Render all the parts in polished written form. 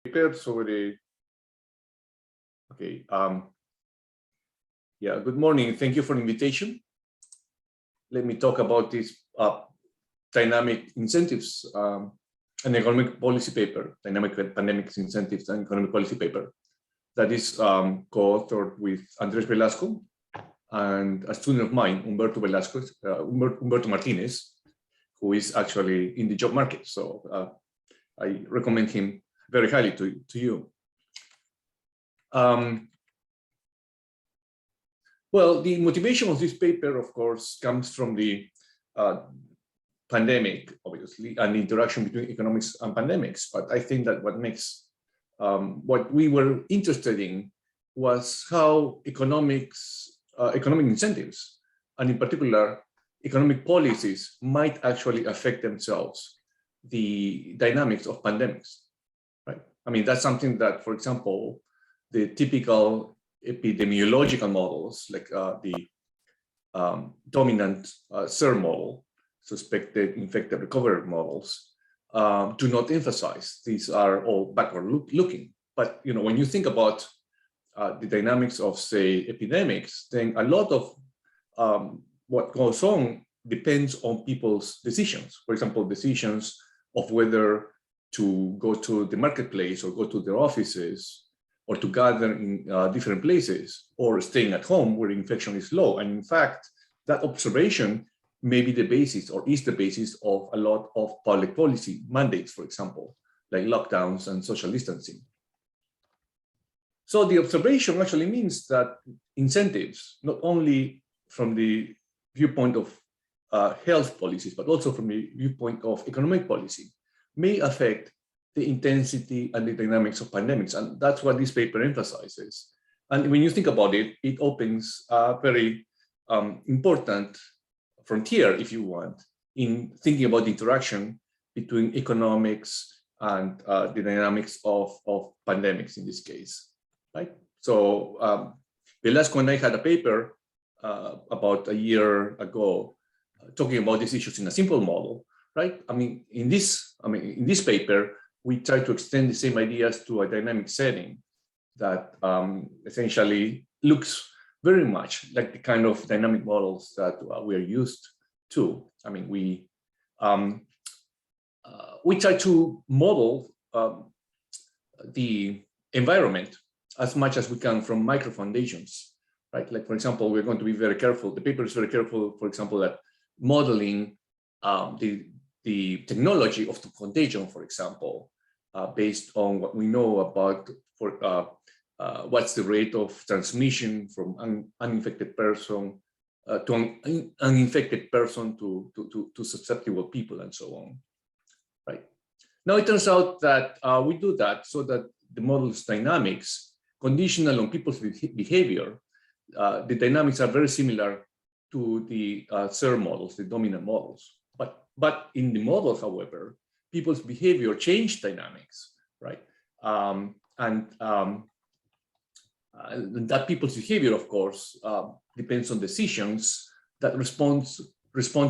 Paper sobre. Okay. Yeah. Good morning. Thank you for the invitation. Let me talk about this dynamic incentives and economic policy paper, dynamic pandemic incentives and economic policy paper that is co-authored with Andres Velasco and a student of mine, Humberto Martinez, who is actually in the job market. So I recommend him very highly to you. Well, the motivation of this paper, of course, comes from the pandemic, obviously, and the interaction between economics and pandemics. But I think that what makes what we were interested in was how economic incentives, and in particular, economic policies might actually affect themselves the dynamics of pandemics, right? I mean, that's something that, for example, the typical epidemiological models, like the dominant SIR model, suspected infected recovery models, do not emphasize. These are all backward looking. But when you think about the dynamics of, say, epidemics, then a lot of what goes on depends on people's decisions. For example, decisions of whether to go to the marketplace or go to their offices, or to gather in different places, or staying at home where infection is low. And in fact, that observation may be the basis, or is the basis, of a lot of public policy mandates, for example, like lockdowns and social distancing. So the observation actually means that incentives, not only from the viewpoint of health policies, but also from the viewpoint of economic policy, may affect the intensity and the dynamics of pandemics. And that's what this paper emphasizes. And when you think about it, it opens a very important frontier, if you want, in thinking about the interaction between economics and the dynamics of pandemics in this case, right? So Velasco and I had a paper about a year ago talking about these issues in a simple model, right? I mean, in this paper, we try to extend the same ideas to a dynamic setting that essentially looks very much like the kind of dynamic models that we are used to. I mean, we try to model the environment as much as we can from micro foundations, right? Like, for example, we're going to be very careful. The paper is very careful, for example, at modeling the technology of the contagion, for example, based on what we know about what's the rate of transmission from an uninfected person to an infected person to susceptible people and so on, right? Now, it turns out that we do that so that the model's dynamics, conditional on people's behavior, the dynamics are very similar to the SIR models, the dominant models. But in the model, however, people's behavior change dynamics, right? And that people's behavior, of course, depends on decisions that respond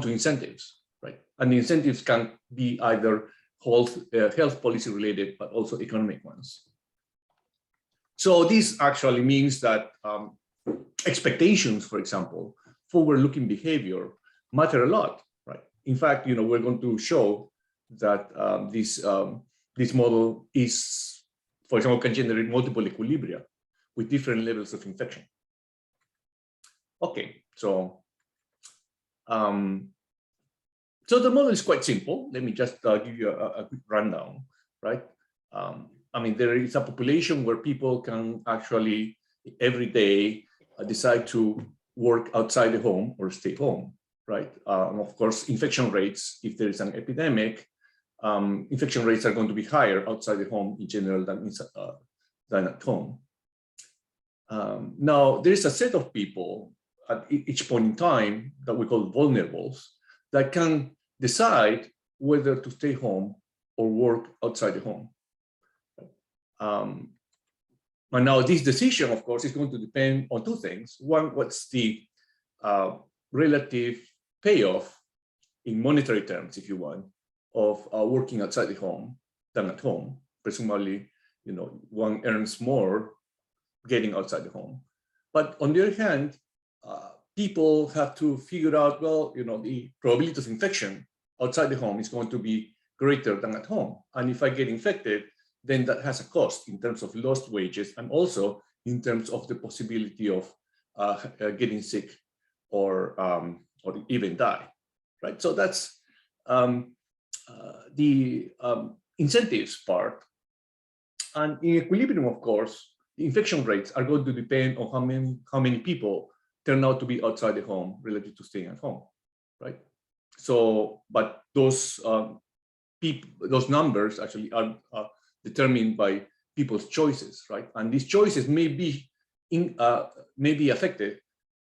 to incentives, right? And the incentives can be either health policy related, but also economic ones. So this actually means that expectations, for example, forward-looking behavior matter a lot. In fact, we're going to show that this model is, for example, can generate multiple equilibria with different levels of infection. Okay, so the model is quite simple. Let me just give you a quick rundown, right? I mean, there is a population where people can actually every day decide to work outside the home or stay home. Right. Of course, infection rates, if there is an epidemic, infection rates are going to be higher outside the home in general than at home. Now, there is a set of people at each point in time that we call vulnerables that can decide whether to stay home or work outside the home. But now this decision, of course, is going to depend on two things. One, what's the relative payoff in monetary terms, if you want, of working outside the home than at home. Presumably, one earns more getting outside the home. But on the other hand, people have to figure out, well, the probability of infection outside the home is going to be greater than at home. And if I get infected, then that has a cost in terms of lost wages and also in terms of the possibility of getting sick or even die, right? So that's the incentives part. And in equilibrium, of course, the infection rates are going to depend on how many people turn out to be outside the home relative to staying at home, right? So, but those numbers actually are determined by people's choices, right? And these choices may be affected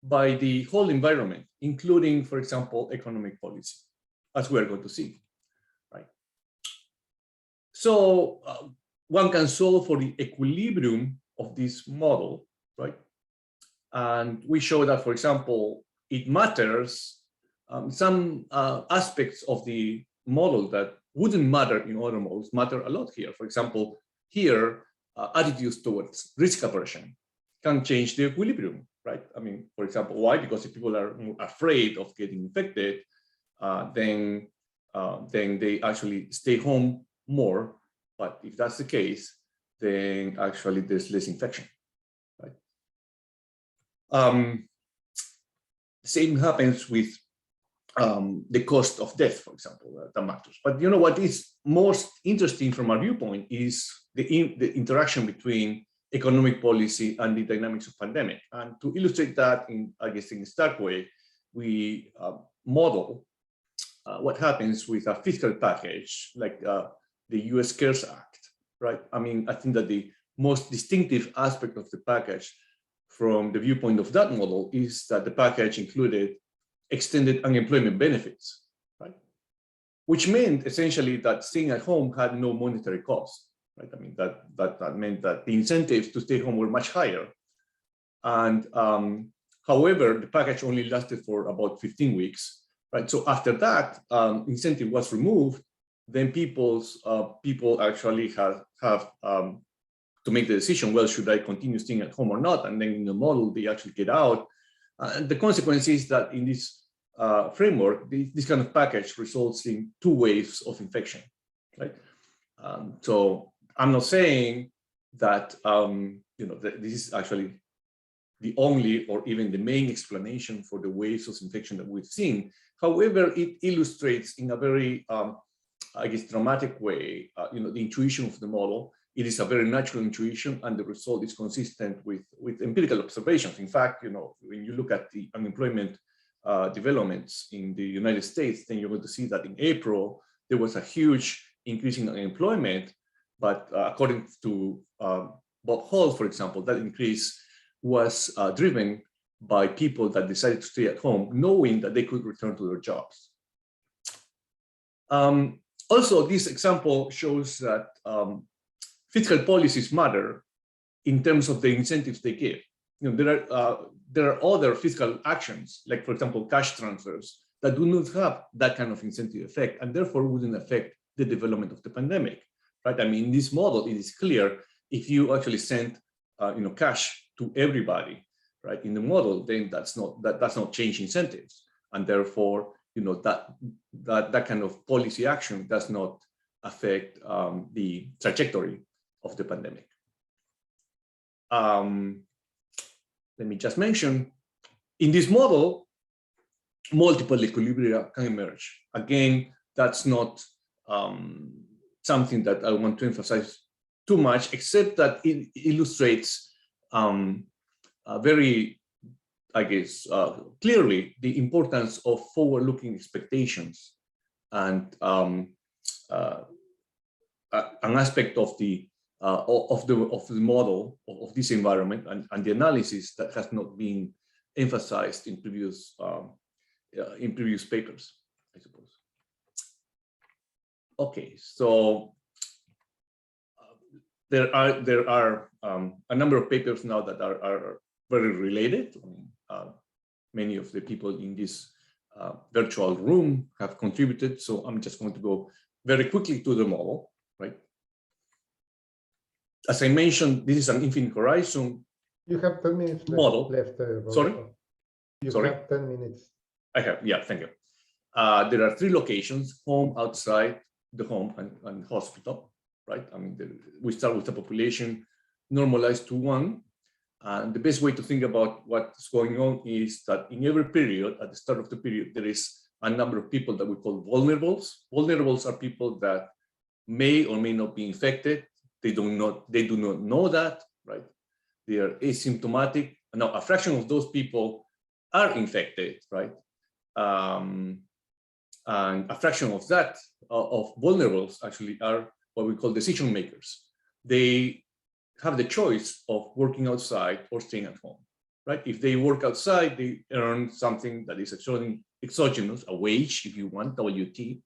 by the whole environment, including, for example, economic policy, as we are going to see, right? So one can solve for the equilibrium of this model, right? And we show that, for example, it matters some aspects of the model that wouldn't matter in other models matter a lot here. For example, here, attitudes towards risk aversion can change the equilibrium, right? I mean, for example, why? Because if people are afraid of getting infected, then they actually stay home more. But if that's the case, then actually there's less infection, right? Same happens with the cost of death, for example, that matters. But what is most interesting from our viewpoint is the interaction between economic policy and the dynamics of pandemic. And to illustrate that, in a stark way, we model what happens with a fiscal package like the US CARES Act, right? I mean, I think that the most distinctive aspect of the package from the viewpoint of that model is that the package included extended unemployment benefits, right? Which meant essentially that staying at home had no monetary cost, right? I mean, that meant that the incentives to stay home were much higher. And however, the package only lasted for about 15 weeks, right? So after that incentive was removed, then people actually have to make the decision, well, should I continue staying at home or not? And then in the model, they actually get out. And the consequence is that in this framework, this kind of package results in 2 waves of infection, right? So I'm not saying that that this is actually the only or even the main explanation for the waves of infection that we've seen. However, it illustrates in a very, dramatic way, the intuition of the model. It is a very natural intuition, and the result is consistent with empirical observations. In fact, when you look at the unemployment developments in the United States, then you're going to see that in April, there was a huge increase in unemployment. But according to Bob Hall, for example, that increase was driven by people that decided to stay at home, knowing that they could return to their jobs. Also, this example shows that fiscal policies matter in terms of the incentives they give. There are other fiscal actions, like, for example, cash transfers, that do not have that kind of incentive effect, and therefore wouldn't affect the development of the pandemic, right? I mean, in this model, it is clear if you actually send, cash to everybody, right, in the model, then that's not change incentives, and therefore, that kind of policy action does not affect the trajectory of the pandemic. Let me just mention, in this model, multiple equilibria can emerge. Again, that's not something that I want to emphasize too much, except that it illustrates very, clearly the importance of forward-looking expectations and an aspect of the model of this environment and the analysis that has not been emphasized in previous papers, I suppose. Okay, so there are a number of papers now that are very related. Many of the people in this virtual room have contributed, so I'm just going to go very quickly to the model, right? As I mentioned, this is an infinite horizon. You have 10 minutes model. left, Sorry? You Sorry? have 10 minutes. I have, yeah, thank you. There are 3 locations: home, outside the home, and hospital, right? I mean, we start with a population normalized to 1. And the best way to think about what's going on is that in every period, at the start of the period, there is a number of people that we call vulnerables. Vulnerables are people that may or may not be infected. They do not know that, right? They are asymptomatic. Now, a fraction of those people are infected, right? And a fraction of that, of vulnerables, actually are what we call decision makers. They have the choice of working outside or staying at home, right? If they work outside, they earn something that is exogenous, a wage, if you want, WT,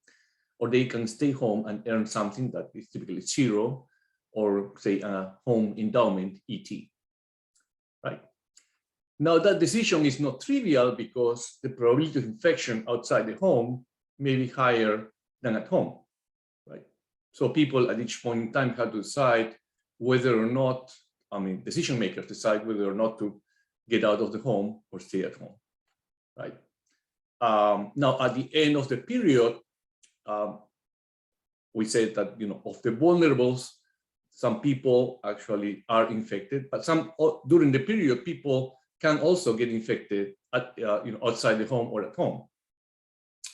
or they can stay home and earn something that is typically 0, or say a home endowment, ET, right? Now that decision is not trivial because the probability of infection outside the home may be higher than at home, right? So people at each point in time have to decide whether or not, I mean, decision makers decide whether or not to get out of the home or stay at home, right? Now, at the end of the period, we said that, you know, of the vulnerables, some people actually are infected, but some during the period, people can also get infected at, you know, outside the home or at home.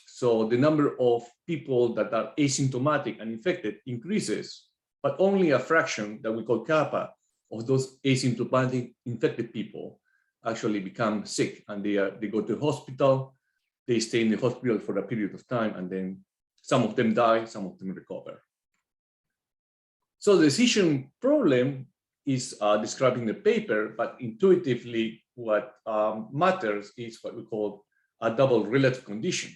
So the number of people that are asymptomatic and infected increases, but only a fraction that we call kappa of those asymptomatic infected people actually become sick, and they go to the hospital, they stay in the hospital for a period of time, and then some of them die, some of them recover. So the decision problem is described in the paper, but intuitively what matters is what we call a double relative condition.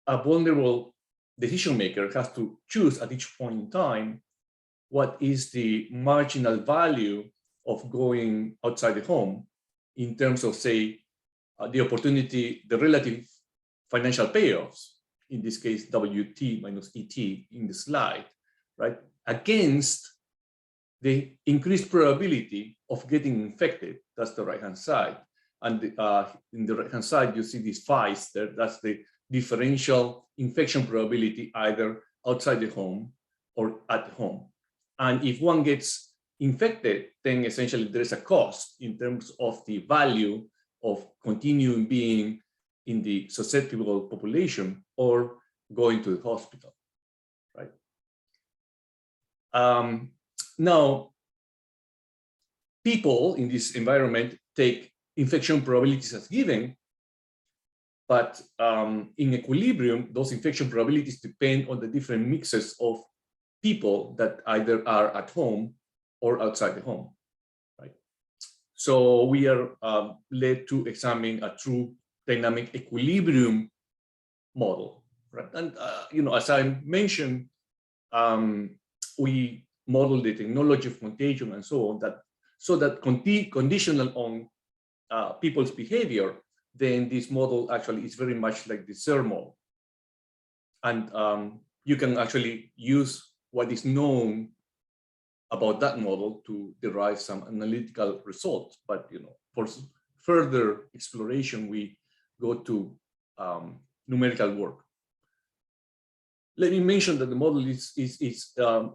A vulnerable decision maker has to choose at each point in time what is the marginal value of going outside the home in terms of, say, the opportunity, the relative financial payoffs, in this case, WT minus ET in the slide, right, against the increased probability of getting infected. That's the right-hand side. And in the right-hand side, you see these phi's there. That's the differential infection probability either outside the home or at home. And if one gets infected, then essentially there is a cost in terms of the value of continuing being in the susceptible population or going to the hospital, right? Now, people in this environment take infection probabilities as given, but in equilibrium, those infection probabilities depend on the different mixes of people that either are at home or outside the home, right? So we are led to examine a true dynamic equilibrium model, right? And you know, as I mentioned, we model the technology of contagion and so on, so that conditional on people's behavior, then this model actually is very much like the SIR model. And you can actually use what is known about that model to derive some analytical results. But you know, for further exploration, we go to numerical work. Let me mention that the model is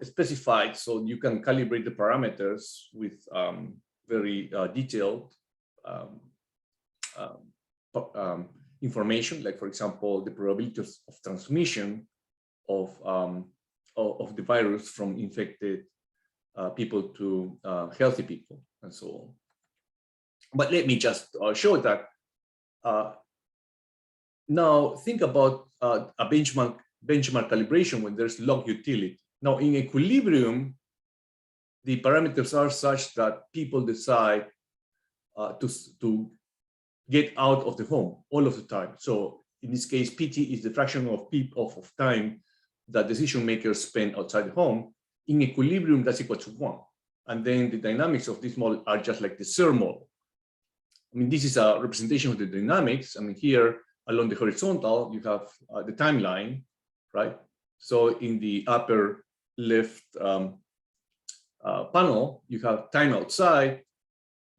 specified, so you can calibrate the parameters with very detailed information, like, for example, the probability of transmission of the virus from infected people to healthy people, and so on. But let me just show that. Now, think about a benchmark calibration when there's log utility. Now, in equilibrium, the parameters are such that people decide to get out of the home all of the time. So in this case, PT is the fraction of time that decision makers spend outside the home. In equilibrium, that's equal to 1. And then the dynamics of this model are just like the SIR model. I mean, this is a representation of the dynamics. I mean, here along the horizontal, you have the timeline, right? So in the upper left panel, you have time outside.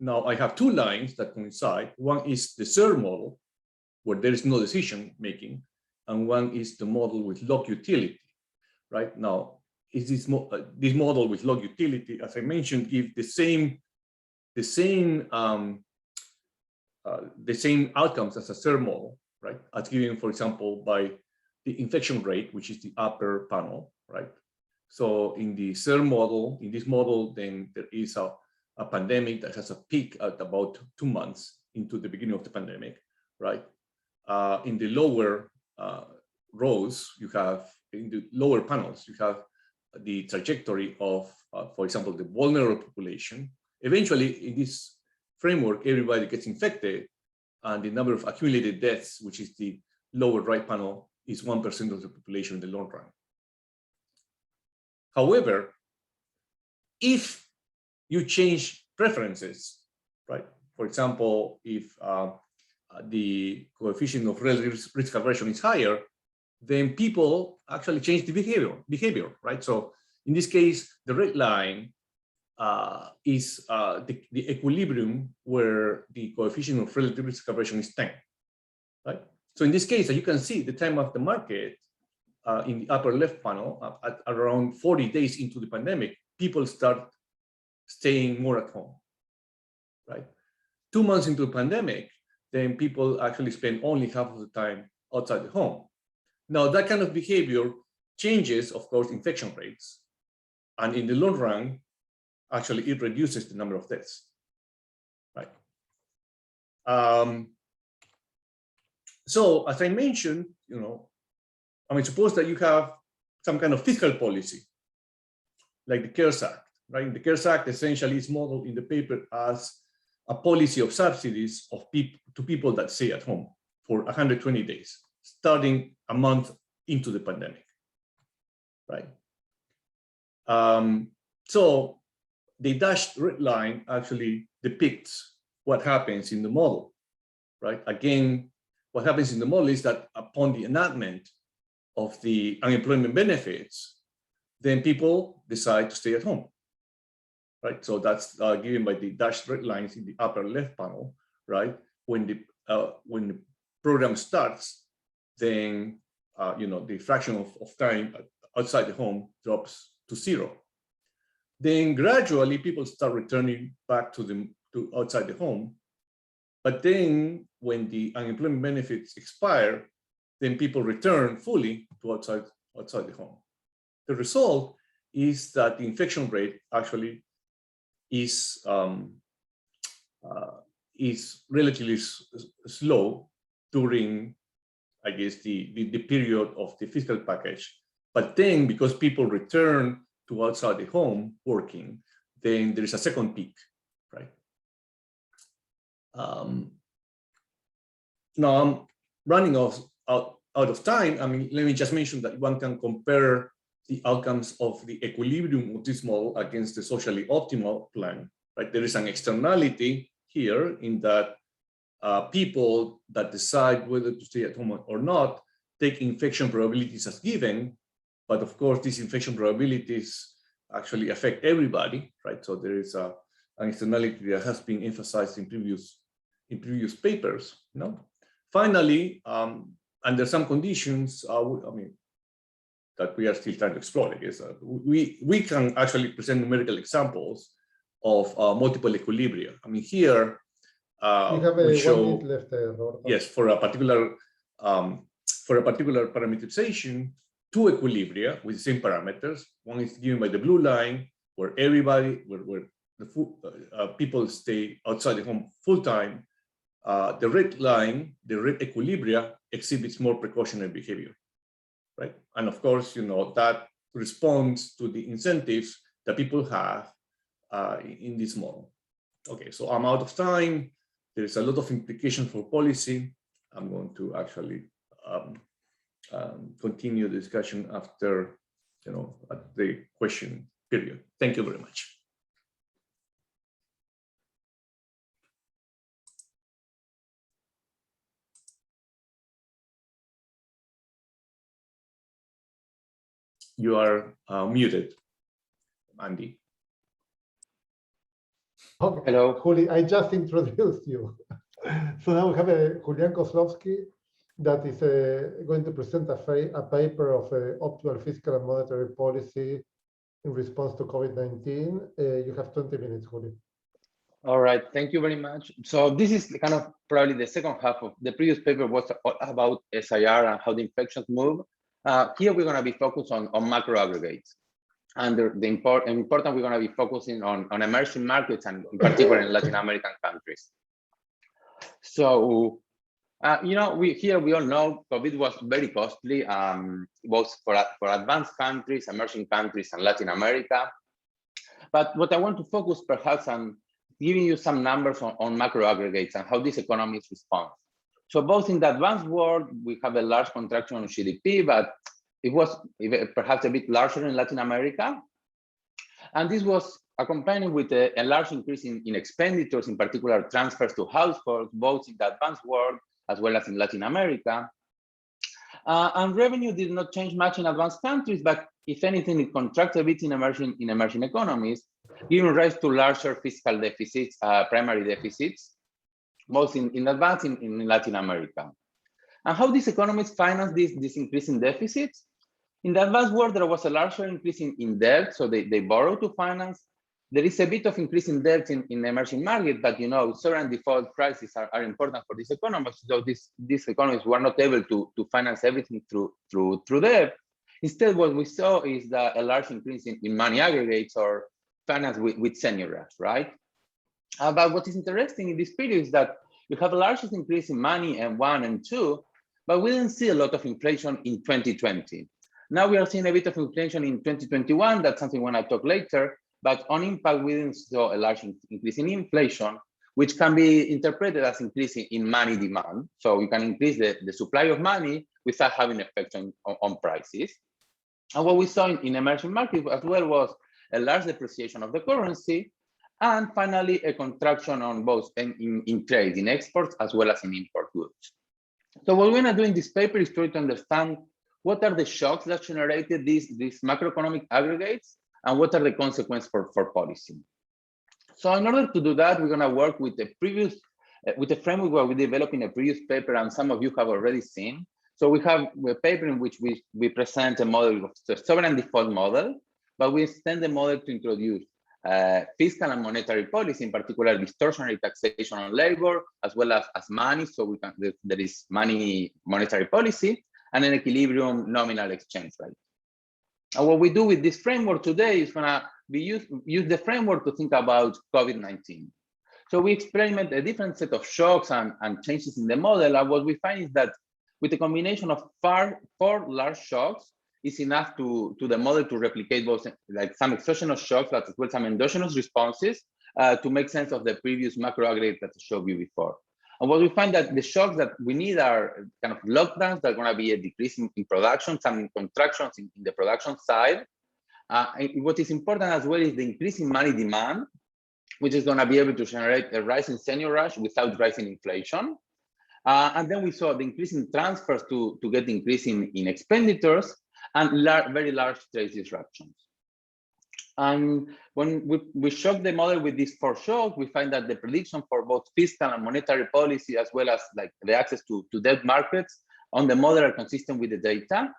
Now I have two lines that coincide. One is the SER model, where there is no decision making, and one is the model with log utility, right? Now, is this model with log utility, as I mentioned, give the same outcomes as a SER model, right? As given, for example, by the infection rate, which is the upper panel, right? So in the SER model, in this model, then there is a pandemic that has a peak at about 2 months into the beginning of the pandemic, right? In the lower rows, you have, in the lower panels, you have the trajectory of, for example, the vulnerable population. Eventually, in this framework, everybody gets infected, and the number of accumulated deaths, which is the lower right panel, is 1% of the population in the long run. However, if you change preferences, right? For example, if the coefficient of relative risk aversion is higher, then people actually change the behavior, right? So in this case, the red line is the equilibrium where the coefficient of relative risk aversion is 10, right? So in this case, as you can see, the time of the market in the upper left panel, at around 40 days into the pandemic, people start staying more at home, right? 2 months into the pandemic, then people actually spend only half of the time outside the home. Now, that kind of behavior changes, of course, infection rates. And in the long run, actually, it reduces the number of deaths, right? So, as I mentioned, suppose that you have some kind of fiscal policy, like the CARES Act, right? The CARES Act essentially is modeled in the paper as a policy of subsidies to people that stay at home for 120 days, starting a month into the pandemic, right? So the dashed red line actually depicts what happens in the model, right? Again, what happens in the model is that upon the enactment of the unemployment benefits, then people decide to stay at home, right? So that's given by the dashed red lines in the upper left panel, right? When the program starts, then the fraction of time outside the home drops to 0. Then gradually people start returning back to outside the home. But then when the unemployment benefits expire, then people return fully to outside the home. The result is that the infection rate actually is relatively slow during, I guess, the period of the fiscal package. But then because people return to outside the home working, then there is a second peak, right? Now I'm running out of time. I mean, let me just mention that one can compare the outcomes of the equilibrium of this model against the socially optimal plan, right? There is an externality here in that people that decide whether to stay at home or not take infection probabilities as given, but of course these infection probabilities actually affect everybody, right? So there is an externality that has been emphasized in previous papers. Finally, under some conditions, that we are still trying to explore, I guess, we can actually present numerical examples of multiple equilibria. I mean, here we have we show, 1 minute left, Roberto. Yes, for a particular parameterization, 2 equilibria with the same parameters. One is given by the blue line, where people stay outside the home full time. The red line, the red equilibria, exhibits more precautionary behavior, right? And of course, that responds to the incentives that people have in this model. Okay, so I'm out of time. There's a lot of implication for policy. I'm going to actually continue the discussion after, at the question period. Thank you very much. You are muted, Andy. Okay. Hello. Juli, I just introduced you. So now we have Julian Kozlowski that is going to present a paper of optimal fiscal and monetary policy in response to COVID-19. You have 20 minutes, Juli. All right, thank you very much. So this is kind of probably the second half of the previous paper was about SIR and how the infections move. Here we're going to be focused on macro aggregates. And the important we're going to be focusing on emerging markets and in particular in Latin American countries. So, you know, we all know COVID was very costly, both for advanced countries, emerging countries, and Latin America. But what I want to focus perhaps on giving you some numbers on macro aggregates and how these economies respond. So both in the advanced world, we have a large contraction on GDP, but it was perhaps a bit larger in Latin America. And this was accompanied with a large increase in expenditures, in particular transfers to households, both in the advanced world as well as in Latin America. And revenue did not change much in advanced countries, but if anything, it contracted a bit in emerging economies, giving rise to larger fiscal deficits, primary deficits, both in advanced in Latin America. And how these economies finance this increase in deficits? In the advanced world, there was a larger increase in debt, so they borrow to finance. There is a bit of increase in debt in emerging markets, but you know, sovereign default crises are important for these economies. So these economies were not able to finance everything through debt. Instead, what we saw is a large increase in money aggregates or finance with seniorage, right? But what is interesting in this period is that you have a largest increase in money in 1 and 2, but we didn't see a lot of inflation in 2020. Now we are seeing a bit of inflation in 2021. That's something when I talk later. But on impact, we didn't see a large increase in inflation, which can be interpreted as increasing in money demand. So you can increase the supply of money without having an effect on prices. And what we saw in emerging markets as well was a large depreciation of the currency, and finally a contraction on both in trade, in exports as well as in import goods. So what we're going to do in this paper is try to understand what are the shocks that generated these macroeconomic aggregates, and what are the consequences for policy. So in order to do that, we're going to work with the framework where we developed in a previous paper, and some of you have already seen. So we have a paper in which we present a model of the sovereign default model, but we extend the model to introduce fiscal and monetary policy, in particular distortionary taxation on labor, as well as money. So there is monetary policy, and an equilibrium nominal exchange rate. And what we do with this framework today is going to use the framework to think about COVID-19. So we experiment a different set of shocks and changes in the model. And what we find is that with a combination of 4 large shocks, is enough to the model to replicate both like some exogenous shocks, but as well some endogenous responses to make sense of the previous macro aggregate that I showed you before. And what we find that the shocks that we need are kind of lockdowns that are going to be a decrease in production, some contractions in the production side. And what is important as well is the increase in money demand, which is going to be able to generate a rise in seniorage without rising inflation. And then we saw the increase in transfers to get the increase in expenditures and very large trade disruptions. And when we shock the model with these 4 shocks, we find that the prediction for both fiscal and monetary policy, as well as like the access to debt markets on the model, are consistent with the data.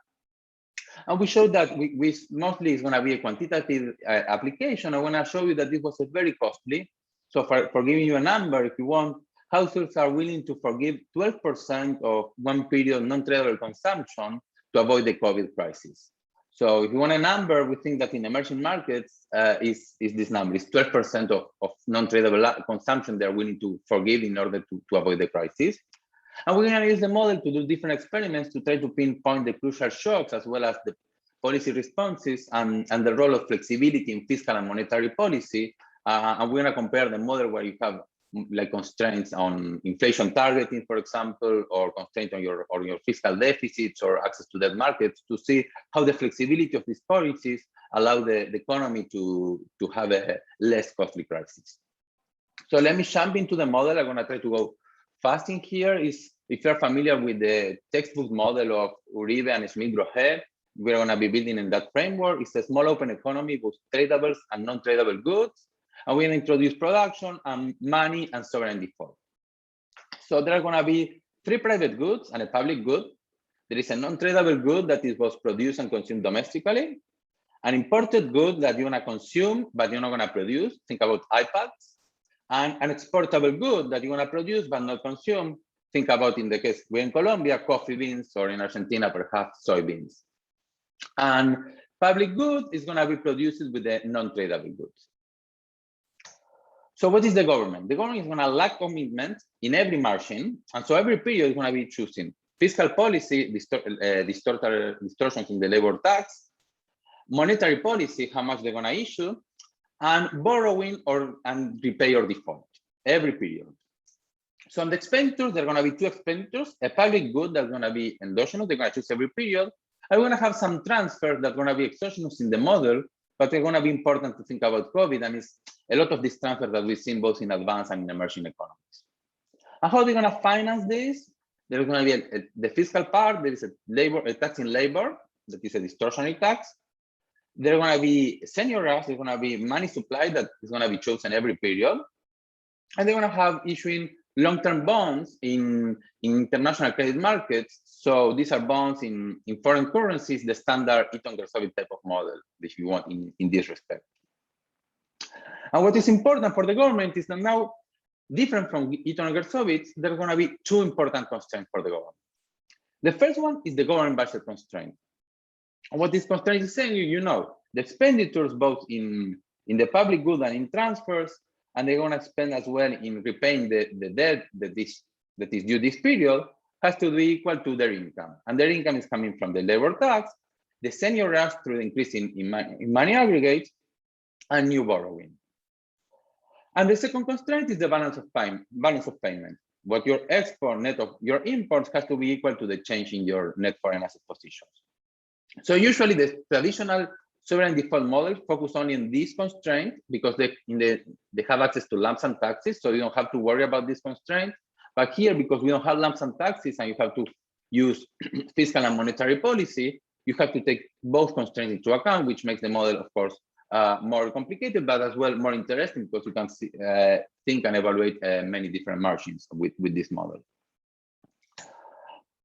And we showed that we mostly is going to be a quantitative application. I want to show you that this was very costly. So for giving you a number, if you want, households are willing to forgive 12% of one period non-tradable consumption to avoid the COVID crisis. So if you want a number, we think that in emerging markets is this number, is 12% of non-tradable consumption they're willing to forgive in order to avoid the crisis. And we're going to use the model to do different experiments to try to pinpoint the crucial shocks, as well as the policy responses and the role of flexibility in fiscal and monetary policy. And we're going to compare the model where you have like constraints on inflation targeting, for example, or constraints on your fiscal deficits or access to debt markets, to see how the flexibility of these policies allow the economy to have a less costly crisis. So let me jump into the model. I'm going to try to go fast in here. If you're familiar with the textbook model of Uribe and Schmidt-Brohet, we're going to be building in that framework. It's a small open economy with tradables and non-tradable goods. And we're going to introduce production and money and sovereign default. So there are going to be 3 private goods and a public good. There is a non-tradable good that is both produced and consumed domestically. An imported good that you're going to consume, but you're not going to produce. Think about iPads. And an exportable good that you're going to produce, but not consume. Think about, in the case we're in Colombia, coffee beans, or in Argentina, perhaps soybeans. And public good is going to be produced with the non-tradable goods. So what is the government? The government is going to lack commitment in every margin. And so every period is going to be choosing fiscal policy, distortions in the labor tax, monetary policy, how much they're going to issue, and borrowing and repay or default every period. So on the expenditures, there are going to be 2 expenditures, a public good that's going to be endogenous, they're going to choose every period. I'm going to have some transfers that are going to be exogenous in the model, but they're going to be important to think about COVID, and it's a lot of these transfers that we've seen both in advanced and in emerging economies. And how are they going to finance this? There's going to be the fiscal part. There is a tax in labor that is a distortionary tax. There are going to be senior rush. There's going to be money supply that is going to be chosen every period, and they're going to have issuing long-term bonds in international credit markets. So these are bonds in foreign currencies, the standard Eaton-Gersovitz type of model, if you want, in this respect. And what is important for the government is that now, different from Eaton-Gersovitz, there are going to be 2 important constraints for the government. The first one is the government budget constraint. And what this constraint is saying, you know, the expenditures both in the public good and in transfers, and they're going to spend as well in repaying the debt that is due this period, has to be equal to their income. And their income is coming from the labor tax, the senior rush through the increase in money aggregates, and new borrowing. And the second constraint is the balance of payment. What your export net of your imports has to be equal to the change in your net foreign asset positions. So usually the traditional sovereign default model focus only on this constraint because they have access to lump sum taxes, so you don't have to worry about this constraint. But here, because we don't have lump sum taxes and you have to use fiscal and monetary policy, you have to take both constraints into account, which makes the model, of course, more complicated, but as well more interesting because you can see, think and evaluate many different margins with this model.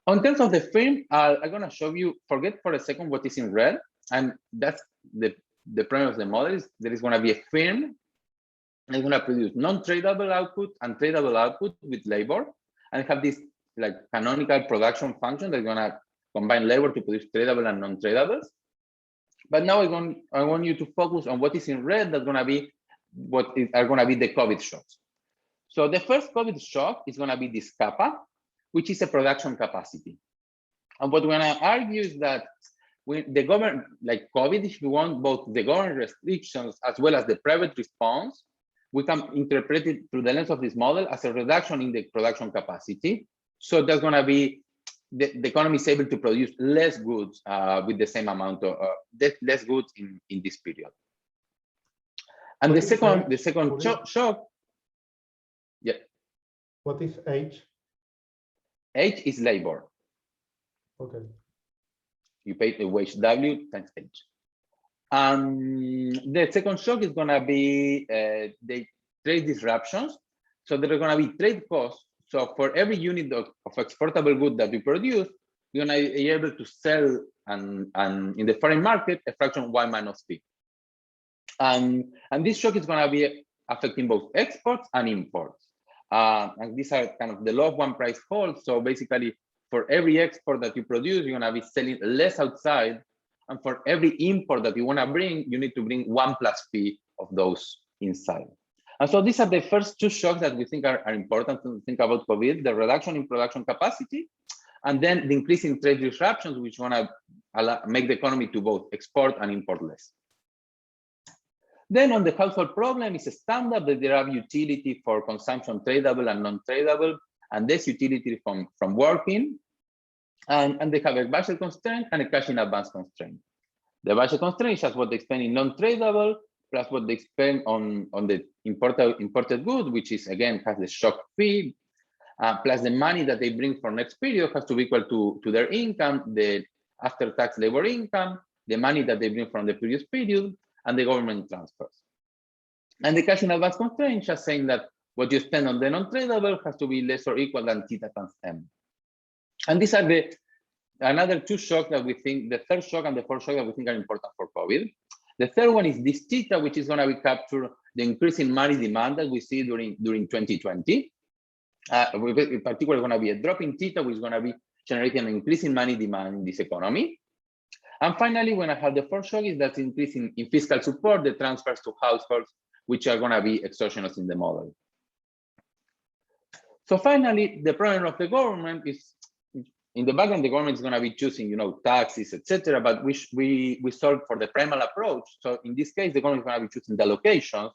In terms of the firm, I'm going to show you, forget for a second what is in red, and that's the premise of the model is there is going to be a firm that's going to produce non-tradable output and tradable output with labor, and have this like canonical production function that's going to combine labor to produce tradable and non-tradables. But now I want you to focus on what is in red. That's going to be are going to be the COVID shocks. So the first COVID shock is going to be this kappa, which is a production capacity. And what we're going to argue is that the government, like COVID, if you want, both the government restrictions as well as the private response, we can interpret it through the lens of this model as a reduction in the production capacity. So there's going to be the economy is able to produce less goods with the same amount of less goods in this period. And the second shock, yeah. What is H? H is labor. Okay. You pay the wage W times H. The second shock is going to be the trade disruptions. So there are going to be trade costs. So for every unit of exportable good that we produce, you're going to be able to sell and in the foreign market a fraction Y minus P. And this shock is going to be affecting both exports and imports. And these are kind of the law of one price holds. So basically, for every export that you produce, you're going to be selling less outside. And for every import that you want to bring, you need to bring 1 plus P of those inside. And so these are the first 2 shocks that we think are important to think about COVID, the reduction in production capacity, and then the increase in trade disruptions, which want to make the economy to both export and import less. Then on the household problem, it's a standard that there are utility for consumption tradable and non-tradable, and there's utility from working. And they have a budget constraint and a cash in advance constraint. The budget constraint is just what they spend in non-tradable, plus what they spend on the imported good, which is, again, has the shock fee, plus the money that they bring for next period has to be equal to their income, the after-tax labor income, the money that they bring from the previous period, and the government transfers. And the cash in advance constraint just saying that what you spend on the non-tradable has to be less or equal than theta times m. And these are the another two shocks that we think, the third shock and the fourth shock that we think are important for COVID. The third one is this theta, which is going to be capture the increase in money demand that we see during 2020. In particular, going to be a drop in theta, which is going to be generating an increase in money demand in this economy. And finally, when I have the fourth shock is that increase in fiscal support, the transfers to households, which are going to be exogenous in the model. So finally, the problem of the government is, in the background, the government is going to be choosing, taxes, etc. But we solve for the primal approach. So in this case, the government is going to be choosing the allocations.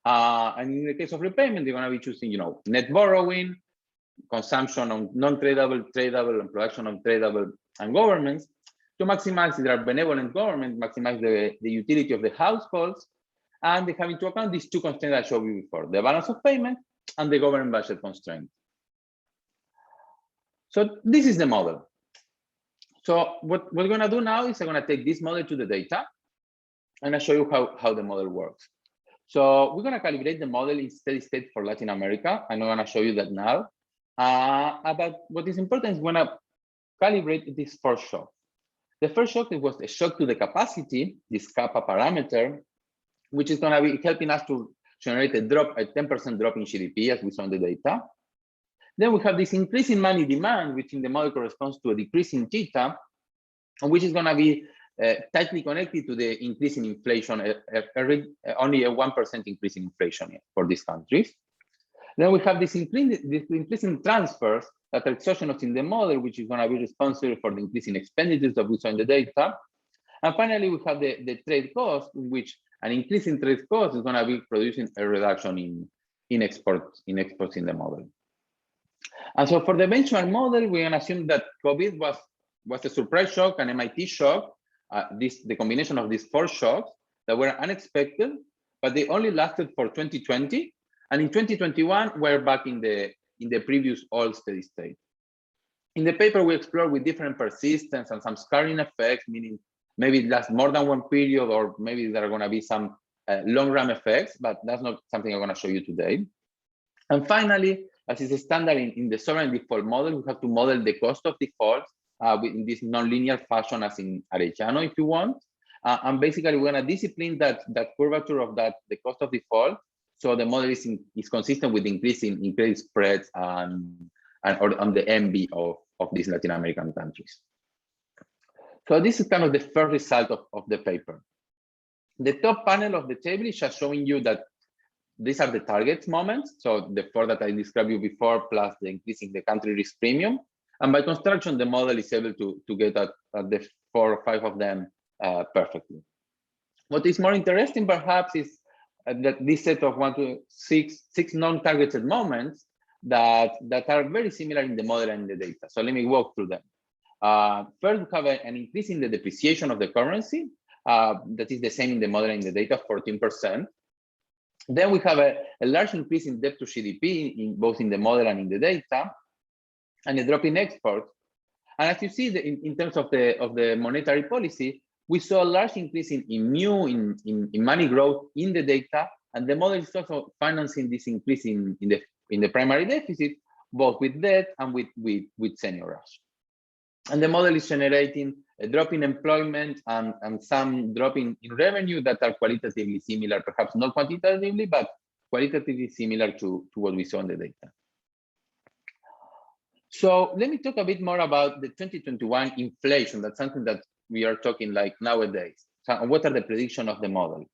And in the case of repayment, they're going to be choosing, net borrowing, consumption on non-tradable, tradable, and production of tradable and governments to maximize their benevolent government, maximize the utility of the households, and they have into account these two constraints I showed you before, the balance of payment and the government budget constraint. So this is the model. So what we're going to do now is I'm going to take this model to the data, and I'll show you how the model works. So we're going to calibrate the model in steady state for Latin America. I'm not going to show you that now. But what is important is we're going to calibrate this first shock. The first shock, it was a shock to the capacity, this kappa parameter, which is going to be helping us to generate a 10% drop in GDP, as we saw in the data. Then we have this increase in money demand, which in the model corresponds to a decrease in theta, which is going to be tightly connected to the increase in inflation, only a 1% increase in inflation for these countries. Then we have this increase in transfers that are exogenous in the model, which is going to be responsible for the increase in expenditures that we saw in the data. And finally, we have the trade cost, in which an increase in trade cost is going to be producing a reduction in exports in the model. And so for the benchmark model, we can assume that COVID was a surprise shock, an MIT shock, the combination of these four shocks that were unexpected, but they only lasted for 2020. And in 2021, we're back in the previous old steady state. In the paper, we explore with different persistence and some scarring effects, meaning maybe it lasts more than one period, or maybe there are going to be some long-run effects, but that's not something I'm going to show you today. And finally, as is standard in the sovereign default model, we have to model the cost of default in this nonlinear fashion as in Arellano, if you want. And basically, we're going to discipline that curvature of the cost of default. So the model is consistent with increasing in credit spreads and on the MB of these Latin American countries. So this is kind of the first result of the paper. The top panel of the table is just showing you that these are the target moments. So the four that I described you before, plus the increasing the country risk premium. And by construction, the model is able to get at the 4 or 5 of them perfectly. What is more interesting, perhaps, is that this set of 1 to 6 non-targeted moments that are very similar in the model and in the data. So let me walk through them. First, we have an increase in the depreciation of the currency. That is the same in the model and in the data, 14%. Then we have a large increase in debt to GDP, both in the model and in the data, and a drop in exports. And as you see, in terms of the monetary policy, we saw a large increase in money growth in the data, and the model is also financing this increase in the primary deficit, both with debt and with senior rush. And the model is generating a drop in employment and some drop in revenue that are qualitatively similar, perhaps not quantitatively, but qualitatively similar to what we saw in the data. So let me talk a bit more about the 2021 inflation. That's something that we are talking like nowadays. So what are the predictions of the model?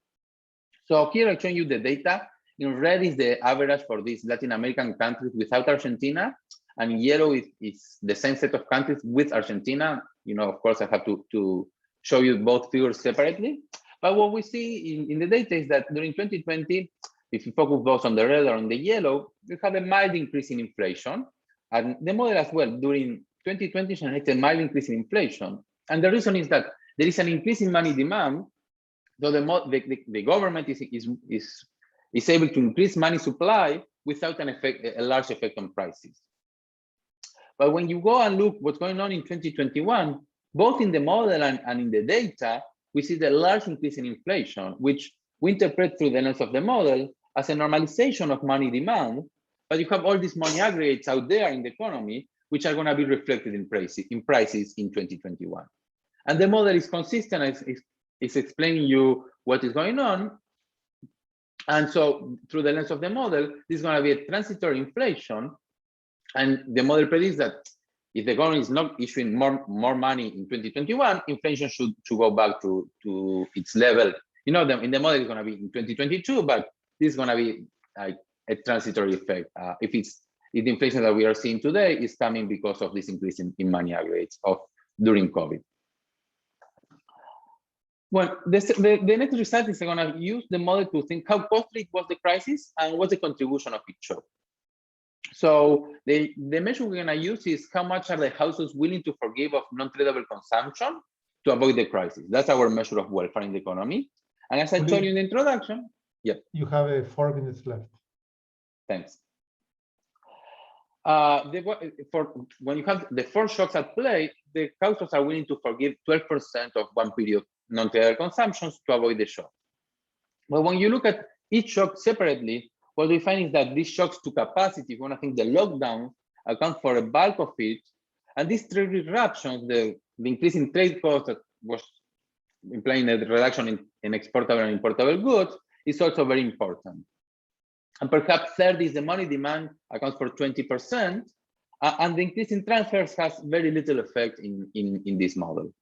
So here I'm showing you the data. In red is the average for these Latin American countries without Argentina, and in yellow is the same set of countries with Argentina. Of course, I have to show you both figures separately. But what we see in the data is that during 2020, if you focus both on the red or on the yellow, you have a mild increase in inflation. And the model as well, during 2020, generated a mild increase in inflation. And the reason is that there is an increase in money demand, though the government is able to increase money supply without a large effect on prices. But when you go and look what's going on in 2021, both in the model and in the data, we see the large increase in inflation, which we interpret through the lens of the model as a normalization of money demand, but you have all these money aggregates out there in the economy, which are going to be reflected in prices in 2021. And the model is consistent, it's explaining you what is going on. And so through the lens of the model, this is going to be a transitory inflation. And the model predicts that if the government is not issuing more money in 2021, inflation should go back to its level. You know, in the model is going to be in 2022, but this is going to be like a transitory effect. If the inflation that we are seeing today is coming because of this increase in money aggregates during COVID. Well, the next result is going to use the model to think how costly was the crisis and what's the contribution of each shock. So the measure we're going to use is how much are the households willing to forgive of non-tradable consumption to avoid the crisis. That's our measure of welfare in the economy. And as I told you in the introduction, yeah. You have 4 minutes left. Thanks. When you have the 4 shocks at play, the households are willing to forgive 12% of one period non-tradable consumptions to avoid the shock. But when you look at each shock separately, what we find is that these shocks to capacity, if you want to think the lockdown, account for a bulk of it. And these trade disruptions, the increase in trade costs that was implying a reduction in exportable and importable goods, is also very important. And perhaps third is the money demand accounts for 20%, and the increase in transfers has very little effect in this model.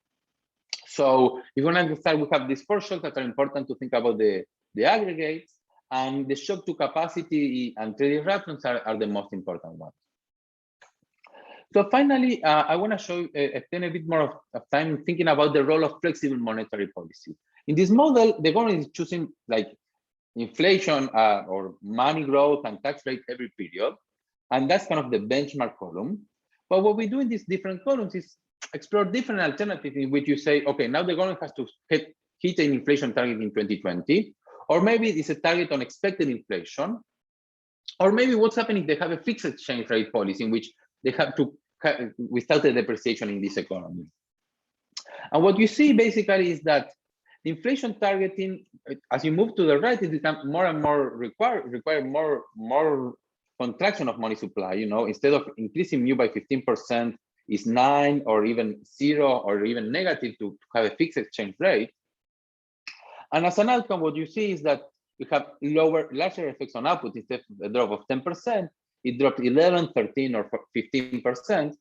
So if you want to start, we have these 4 shocks that are important to think about the aggregates, and the shock to capacity and trade disruptions are the most important ones. So finally, I want to spend a bit more of time thinking about the role of flexible monetary policy. In this model, the government is choosing like inflation or money growth and tax rate every period. And that's kind of the benchmark column. But what we do in these different columns is explore different alternatives in which you say, okay, now the government has to hit an inflation target in 2020, or maybe it's a target on expected inflation, or maybe what's happening if they have a fixed exchange rate policy in which they have to, without a depreciation in this economy. And what you see basically is that the inflation targeting, as you move to the right, it becomes more and more require more contraction of money supply. You know, instead of increasing mu by 15%, is 9 or even 0 or even negative to have a fixed exchange rate. And as an outcome, what you see is that you have larger effects on output. Instead of a drop of 10%, it dropped 11, 13, or 15%.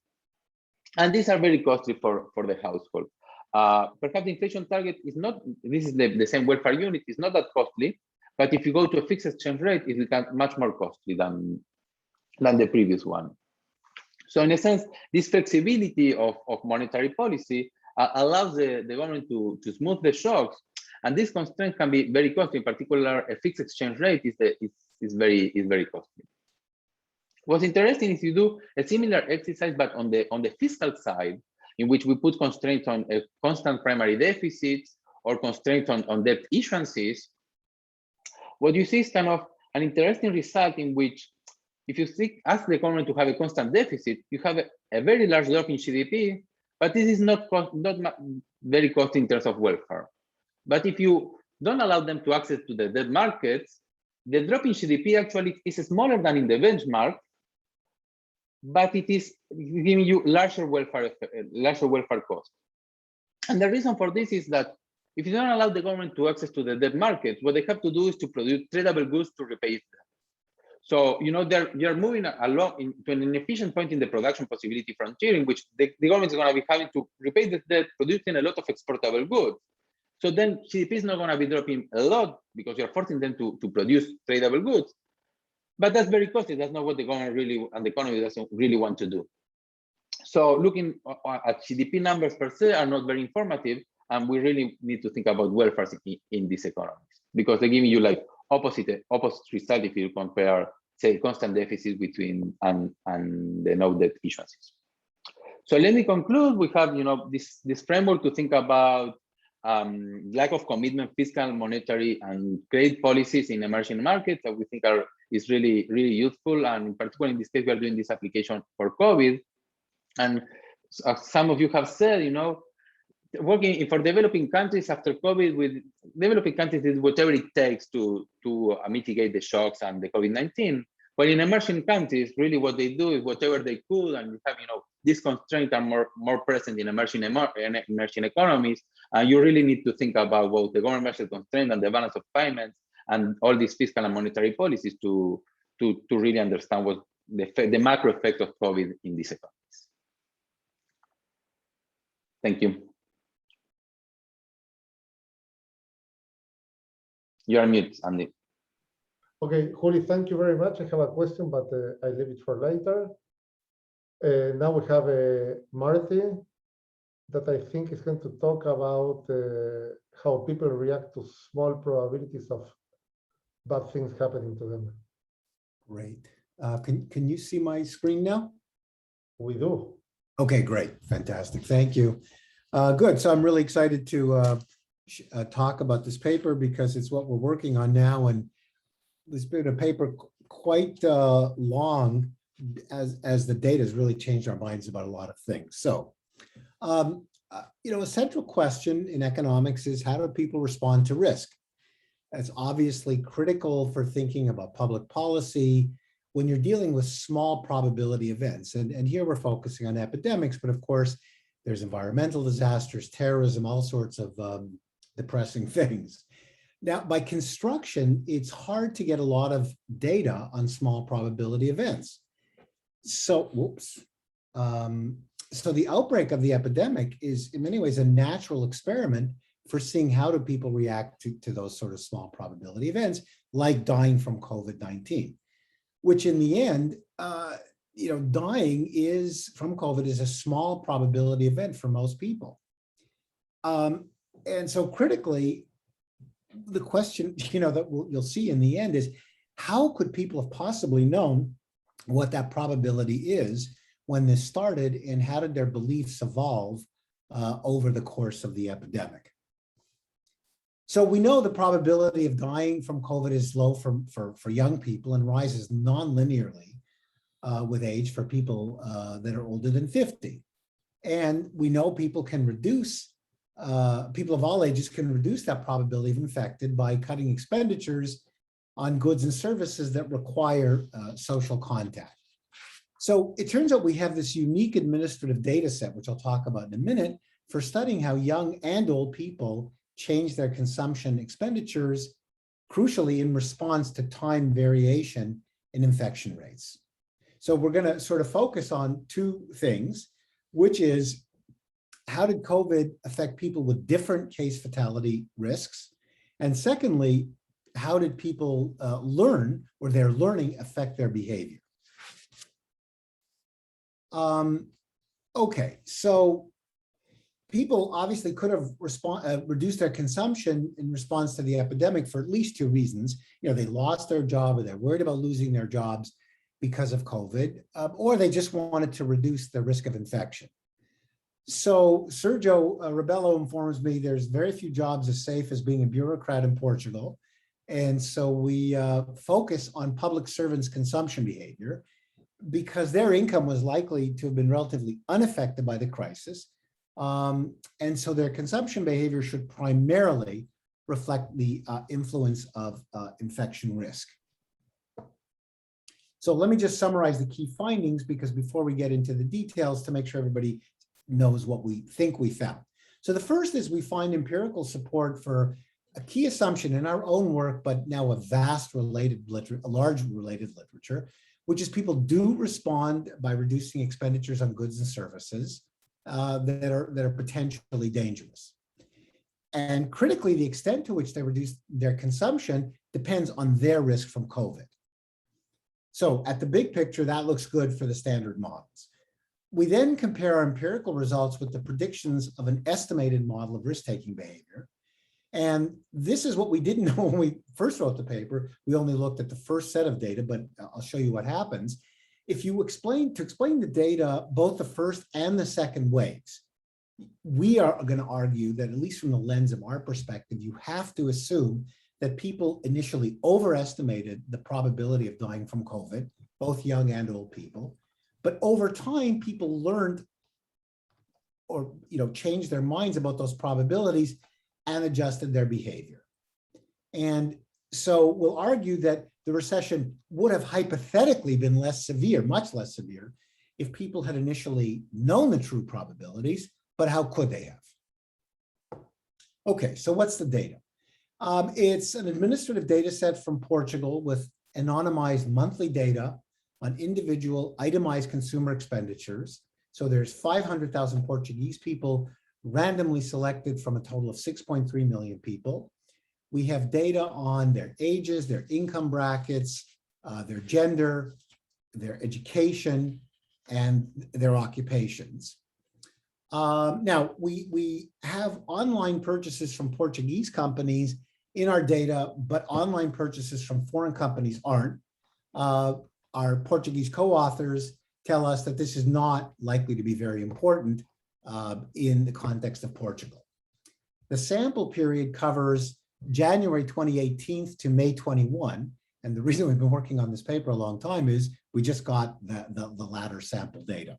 And these are very costly for the household. Perhaps the inflation target is not, this is the same welfare unit, is not that costly, but if you go to a fixed exchange rate, it becomes much more costly than the previous one. So in a sense, this flexibility of monetary policy allows the government to smooth the shocks, and this constraint can be very costly. In particular, a fixed exchange rate is very costly. What's interesting is you do a similar exercise, but on the fiscal side, in which we put constraints on a constant primary deficit or constraints on debt issuances. What you see is kind of an interesting result in which, if you ask the government to have a constant deficit, you have a very large drop in GDP, but this is not very costly in terms of welfare. But if you don't allow them to access to the debt markets, the drop in GDP actually is smaller than in the benchmark, but it is giving you larger welfare costs. And the reason for this is that if you don't allow the government to access to the debt markets, what they have to do is to produce tradable goods to repay debt. So, you know, they're moving along to an inefficient point in the production possibility frontier, in which the government is going to be having to repay the debt, producing a lot of exportable goods. So then GDP is not going to be dropping a lot because you're forcing them to produce tradable goods. But that's very costly. That's not what the government really, and the economy doesn't really want to do. So looking at GDP numbers per se are not very informative, and we really need to think about welfare in these economies, because they're giving you like opposite result if you compare, say, constant deficit between and the no debt issuances. So let me conclude. We have, you know, this framework to think about lack of commitment, fiscal, monetary, and credit policies in emerging markets that we think is really useful. And in particular, in this case, we are doing this application for COVID. And as some of you have said, you know, working for developing countries after COVID. With developing countries, did whatever it takes to mitigate the shocks and the COVID-19. But in emerging countries, really what they do is whatever they could, and you have, these constraints are more present in emerging economies, and you really need to think about both the government constraint and the balance of payments and all these fiscal and monetary policies to really understand what the macro effect of COVID in these economies. Thank you. You're on mute, Andy. Okay, Juli, thank you very much. I have a question, but I leave it for later. Now we have Marty, that I think is going to talk about how people react to small probabilities of bad things happening to them. Great. Can you see my screen now? We do. Okay, great. Fantastic. Thank you. Good. So I'm really excited to talk about this paper because it's what we're working on now. And this been a paper quite long as the data has really changed our minds about a lot of things. So, a central question in economics is how do people respond to risk? That's obviously critical for thinking about public policy when you're dealing with small probability events. And here we're focusing on epidemics, but of course, there's environmental disasters, terrorism, all sorts of depressing things. Now, by construction, it's hard to get a lot of data on small probability events. So, so the outbreak of the epidemic is in many ways a natural experiment for seeing how do people react to those sort of small probability events, like dying from COVID-19, which in the end, dying from COVID is a small probability event for most people. And so critically, the question, that you'll see in the end is, how could people have possibly known what that probability is when this started, and how did their beliefs evolve over the course of the epidemic? So we know the probability of dying from COVID is low for young people and rises non-linearly with age for people that are older than 50. And we know people can reduce people of all ages can reduce that probability of infected by cutting expenditures on goods and services that require social contact. So it turns out we have this unique administrative data set, which I'll talk about in a minute, for studying how young and old people change their consumption expenditures, crucially in response to time variation in infection rates. So we're going to sort of focus on two things, which is how did COVID affect people with different case fatality risks? And secondly, how did people learn, or their learning affect their behavior? Okay, so people obviously could have reduced their consumption in response to the epidemic for at least two reasons. They lost their job, or they're worried about losing their jobs because of COVID, or they just wanted to reduce the risk of infection. So Sergio Rebello informs me there's very few jobs as safe as being a bureaucrat in Portugal. And so we focus on public servants' consumption behavior because their income was likely to have been relatively unaffected by the crisis. And so their consumption behavior should primarily reflect the influence of infection risk. So let me just summarize the key findings, because before we get into the details, to make sure everybody knows what we think we found. So the first is we find empirical support for a key assumption in our own work, but now a large related literature, which is people do respond by reducing expenditures on goods and services that are potentially dangerous. And critically, the extent to which they reduce their consumption depends on their risk from COVID. So at the big picture, that looks good for the standard models. We then compare our empirical results with the predictions of an estimated model of risk-taking behavior. And this is what we didn't know when we first wrote the paper. We only looked at the first set of data, but I'll show you what happens. If you explain the data, both the first and the second waves, we are going to argue that, at least from the lens of our perspective, you have to assume that people initially overestimated the probability of dying from COVID, both young and old people. But over time, people learned or changed their minds about those probabilities and adjusted their behavior. And so we'll argue that the recession would have hypothetically been less severe, much less severe, if people had initially known the true probabilities, but how could they have? Okay, so what's the data? It's an administrative data set from Portugal with anonymized monthly data on individual itemized consumer expenditures. So there's 500,000 Portuguese people randomly selected from a total of 6.3 million people. We have data on their ages, their income brackets, their gender, their education, and their occupations. Now, we have online purchases from Portuguese companies in our data, but online purchases from foreign companies aren't. Our Portuguese co-authors tell us that this is not likely to be very important in the context of Portugal. The sample period covers January 2018 to May 21. And the reason we've been working on this paper a long time is we just got the latter sample data.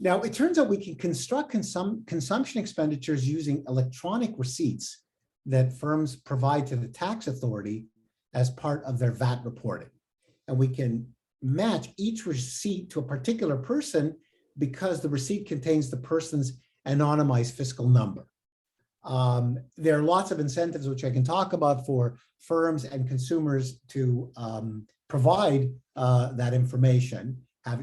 Now, it turns out we can construct consumption expenditures using electronic receipts that firms provide to the tax authority as part of their VAT reporting. And we can match each receipt to a particular person because the receipt contains the person's anonymized fiscal number. There are lots of incentives, which I can talk about, for firms and consumers to provide that information.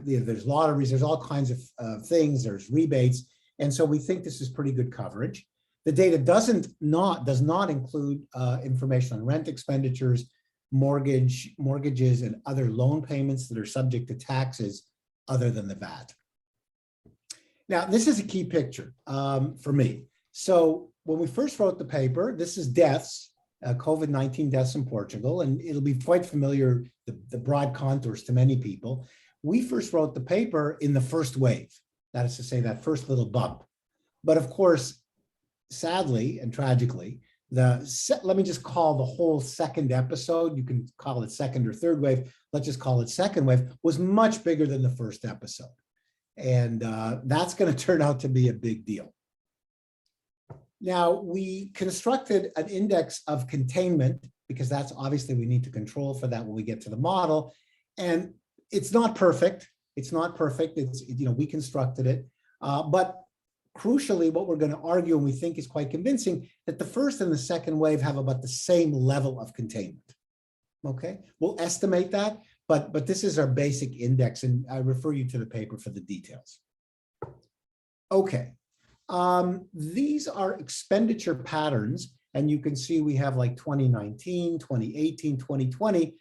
There's lotteries, there's all kinds of things, there's rebates. And so we think this is pretty good coverage. The data does not include information on rent expenditures, mortgages, and other loan payments that are subject to taxes other than the VAT. Now, this is a key picture for me. So when we first wrote the paper, this is deaths, COVID-19 deaths in Portugal, and it'll be quite familiar, the broad contours to many people. We first wrote the paper in the first wave, that is to say, that first little bump. But of course, sadly and tragically, let me just call the whole second episode, you can call it second or third wave, let's just call it second wave, was much bigger than the first episode. And that's going to turn out to be a big deal. Now, we constructed an index of containment because that's obviously we need to control for that when we get to the model. And it's not perfect. It's not perfect. It's, we constructed it. But crucially, what we're going to argue, and we think is quite convincing, that the first and the second wave have about the same level of containment. Okay, we'll estimate that, but this is our basic index, and I refer you to the paper for the details. Okay, these are expenditure patterns, and you can see we have like 2019, 2018, 2020.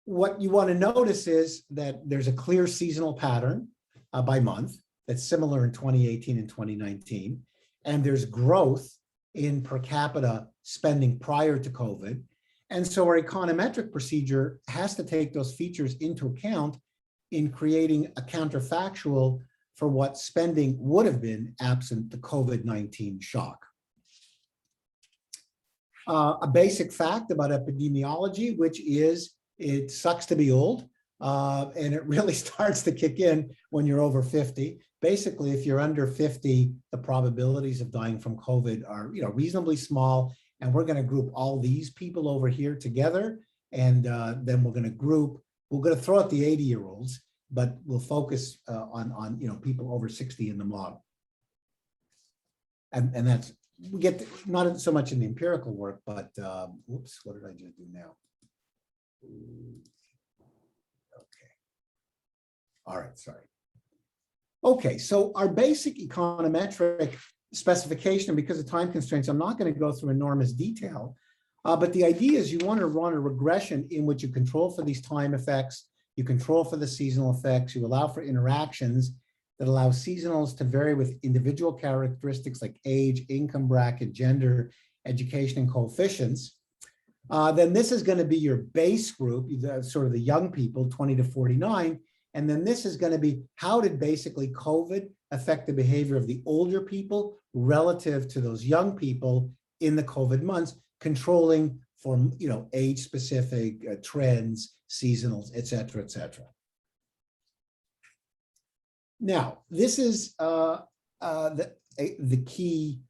What you want to notice is that there's a clear seasonal pattern by month that's similar in 2018 and 2019. And there's growth in per capita spending prior to COVID. And so our econometric procedure has to take those features into account in creating a counterfactual for what spending would have been absent the COVID-19 shock. A basic fact about epidemiology, which is it sucks to be old, and it really starts to kick in when you're over 50. Basically, if you're under 50, the probabilities of dying from COVID are reasonably small, and we're going to group all these people over here together, and then we're going to throw out the 80-year-olds, but we'll focus on people over 60 in the model. And that's, we get not so much in the empirical work, but whoops, what did I just do now? Okay. All right, sorry. Okay, so our basic econometric specification, because of time constraints, I'm not going to go through enormous detail, but the idea is you want to run a regression in which you control for these time effects, you control for the seasonal effects, you allow for interactions that allow seasonals to vary with individual characteristics like age, income bracket, gender, education, and coefficients. Then this is going to be your base group, sort of the young people, 20 to 49. And then this is going to be, how did basically COVID affect the behavior of the older people relative to those young people in the COVID months, controlling for age-specific trends, seasonals, et cetera, et cetera. Now, this is the key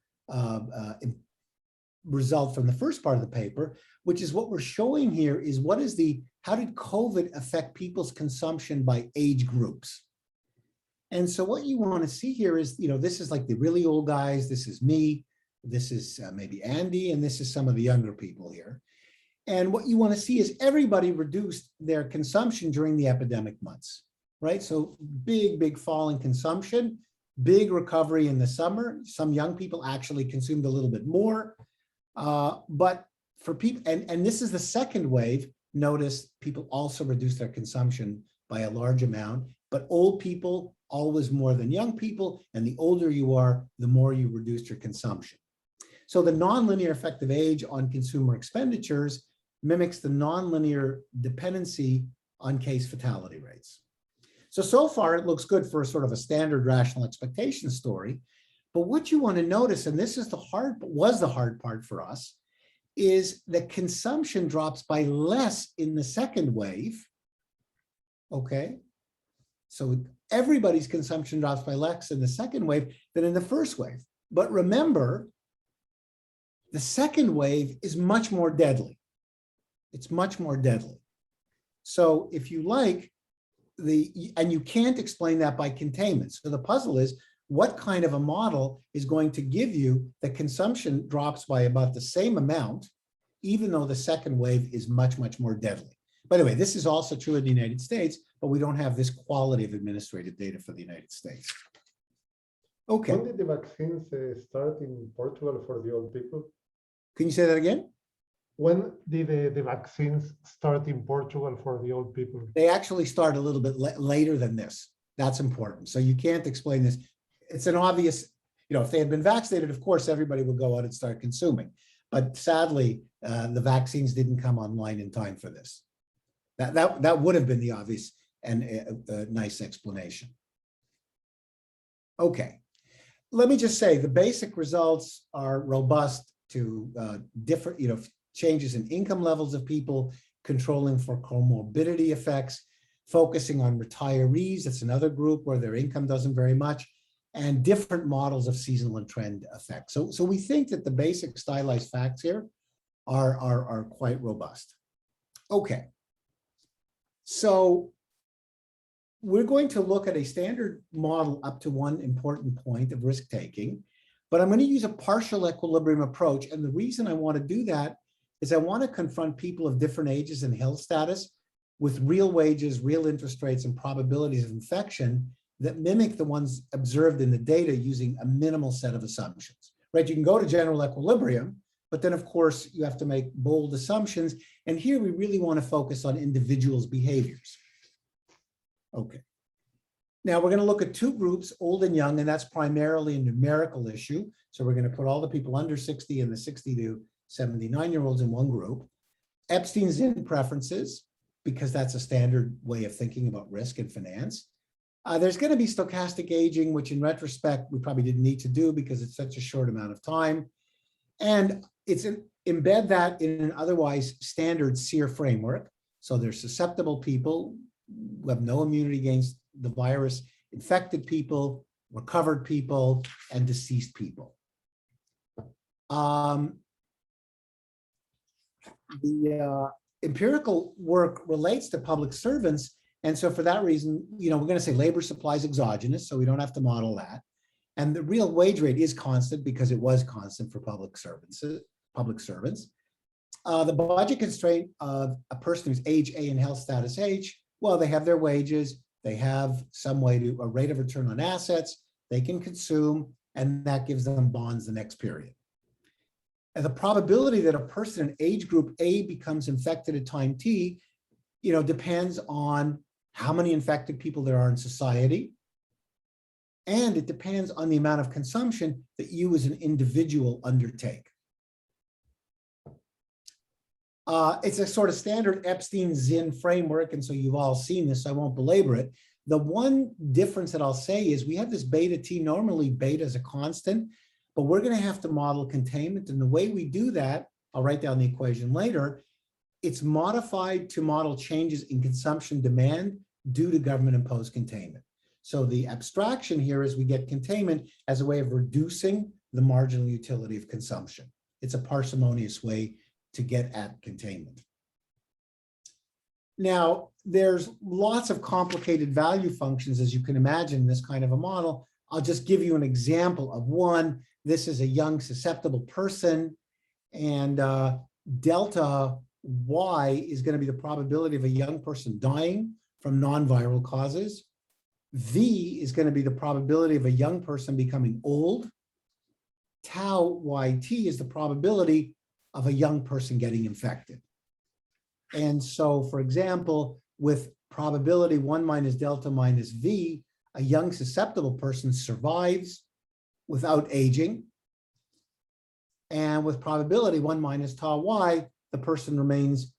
result from the first part of the paper, which is what we're showing here is how did COVID affect people's consumption by age groups? And so what you want to see here is, this is like the really old guys, this is me, this is maybe Andy, and this is some of the younger people here. And what you want to see is everybody reduced their consumption during the epidemic months, right? So big fall in consumption, big recovery in the summer. Some young people actually consumed a little bit more. But for people, and this is the second wave, notice people also reduced their consumption by a large amount, but old people always more than young people, and the older you are, the more you reduce your consumption. So the nonlinear effect of age on consumer expenditures mimics the nonlinear dependency on case fatality rates. So far it looks good for sort of a standard rational expectation story, but what you want to notice, and this is the hard part for us, is that consumption drops by less in the second wave, okay? So everybody's consumption drops by less in the second wave than in the first wave. But remember, the second wave is much more deadly. It's much more deadly. So if you like, and you can't explain that by containment. So the puzzle is, what kind of a model is going to give you that consumption drops by about the same amount, even though the second wave is much more deadly? By the way, this is also true in the United States, but we don't have this quality of administrative data for the United States. Okay. When did the vaccines start in Portugal for the old people? Can you say that again? When did the vaccines start in Portugal for the old people? They actually start a little bit later than this. That's important. So you can't explain this. It's an obvious, if they had been vaccinated, of course, everybody would go out and start consuming. But sadly, the vaccines didn't come online in time for this. That would have been the obvious and a nice explanation. Okay. Let me just say the basic results are robust to different, changes in income levels of people, controlling for comorbidity effects, focusing on retirees. That's another group where their income doesn't vary much, and different models of seasonal and trend effects. So we think that the basic stylized facts here are quite robust. Okay. So we're going to look at a standard model up to one important point of risk taking, but I'm going to use a partial equilibrium approach. And the reason I want to do that is I want to confront people of different ages and health status with real wages, real interest rates, and probabilities of infection that mimic the ones observed in the data using a minimal set of assumptions, right? You can go to general equilibrium, but then of course you have to make bold assumptions. And here we really want to focus on individuals' behaviors. Okay. Now we're going to look at two groups, old and young, and that's primarily a numerical issue. So we're going to put all the people under 60 and the 60 to 79-year-olds in one group. Epstein-Zinn preferences, because that's a standard way of thinking about risk and finance. There's going to be stochastic aging, which in retrospect, we probably didn't need to do because it's such a short amount of time. And embed that in an otherwise standard SEER framework. So there's susceptible people who have no immunity against the virus, infected people, recovered people, and deceased people. The empirical work relates to public servants. And so for that reason, we're going to say labor supply is exogenous, so we don't have to model that. And the real wage rate is constant because it was constant for public servants. The budget constraint of a person who's age A and health status H, well, they have their wages, they have some way to a rate of return on assets, they can consume, and that gives them bonds the next period. And the probability that a person in age group A becomes infected at time T, depends on how many infected people there are in society. And it depends on the amount of consumption that you as an individual undertake. It's a sort of standard Epstein-Zinn framework, and so you've all seen this, so I won't belabor it. The one difference that I'll say is we have this beta T, normally beta is a constant, but we're going to have to model containment. And the way we do that, I'll write down the equation later, it's modified to model changes in consumption demand due to government imposed containment. So the abstraction here is we get containment as a way of reducing the marginal utility of consumption. It's a parsimonious way to get at containment. Now, there's lots of complicated value functions, as you can imagine, in this kind of a model. I'll just give you an example of one. This is a young susceptible person, and delta Y is going to be the probability of a young person dying from non-viral causes. V is going to be the probability of a young person becoming old. Tau YT is the probability of a young person getting infected. And so, for example, with probability 1 minus delta minus V, a young susceptible person survives without aging. And with probability 1 minus tau Y, the person remains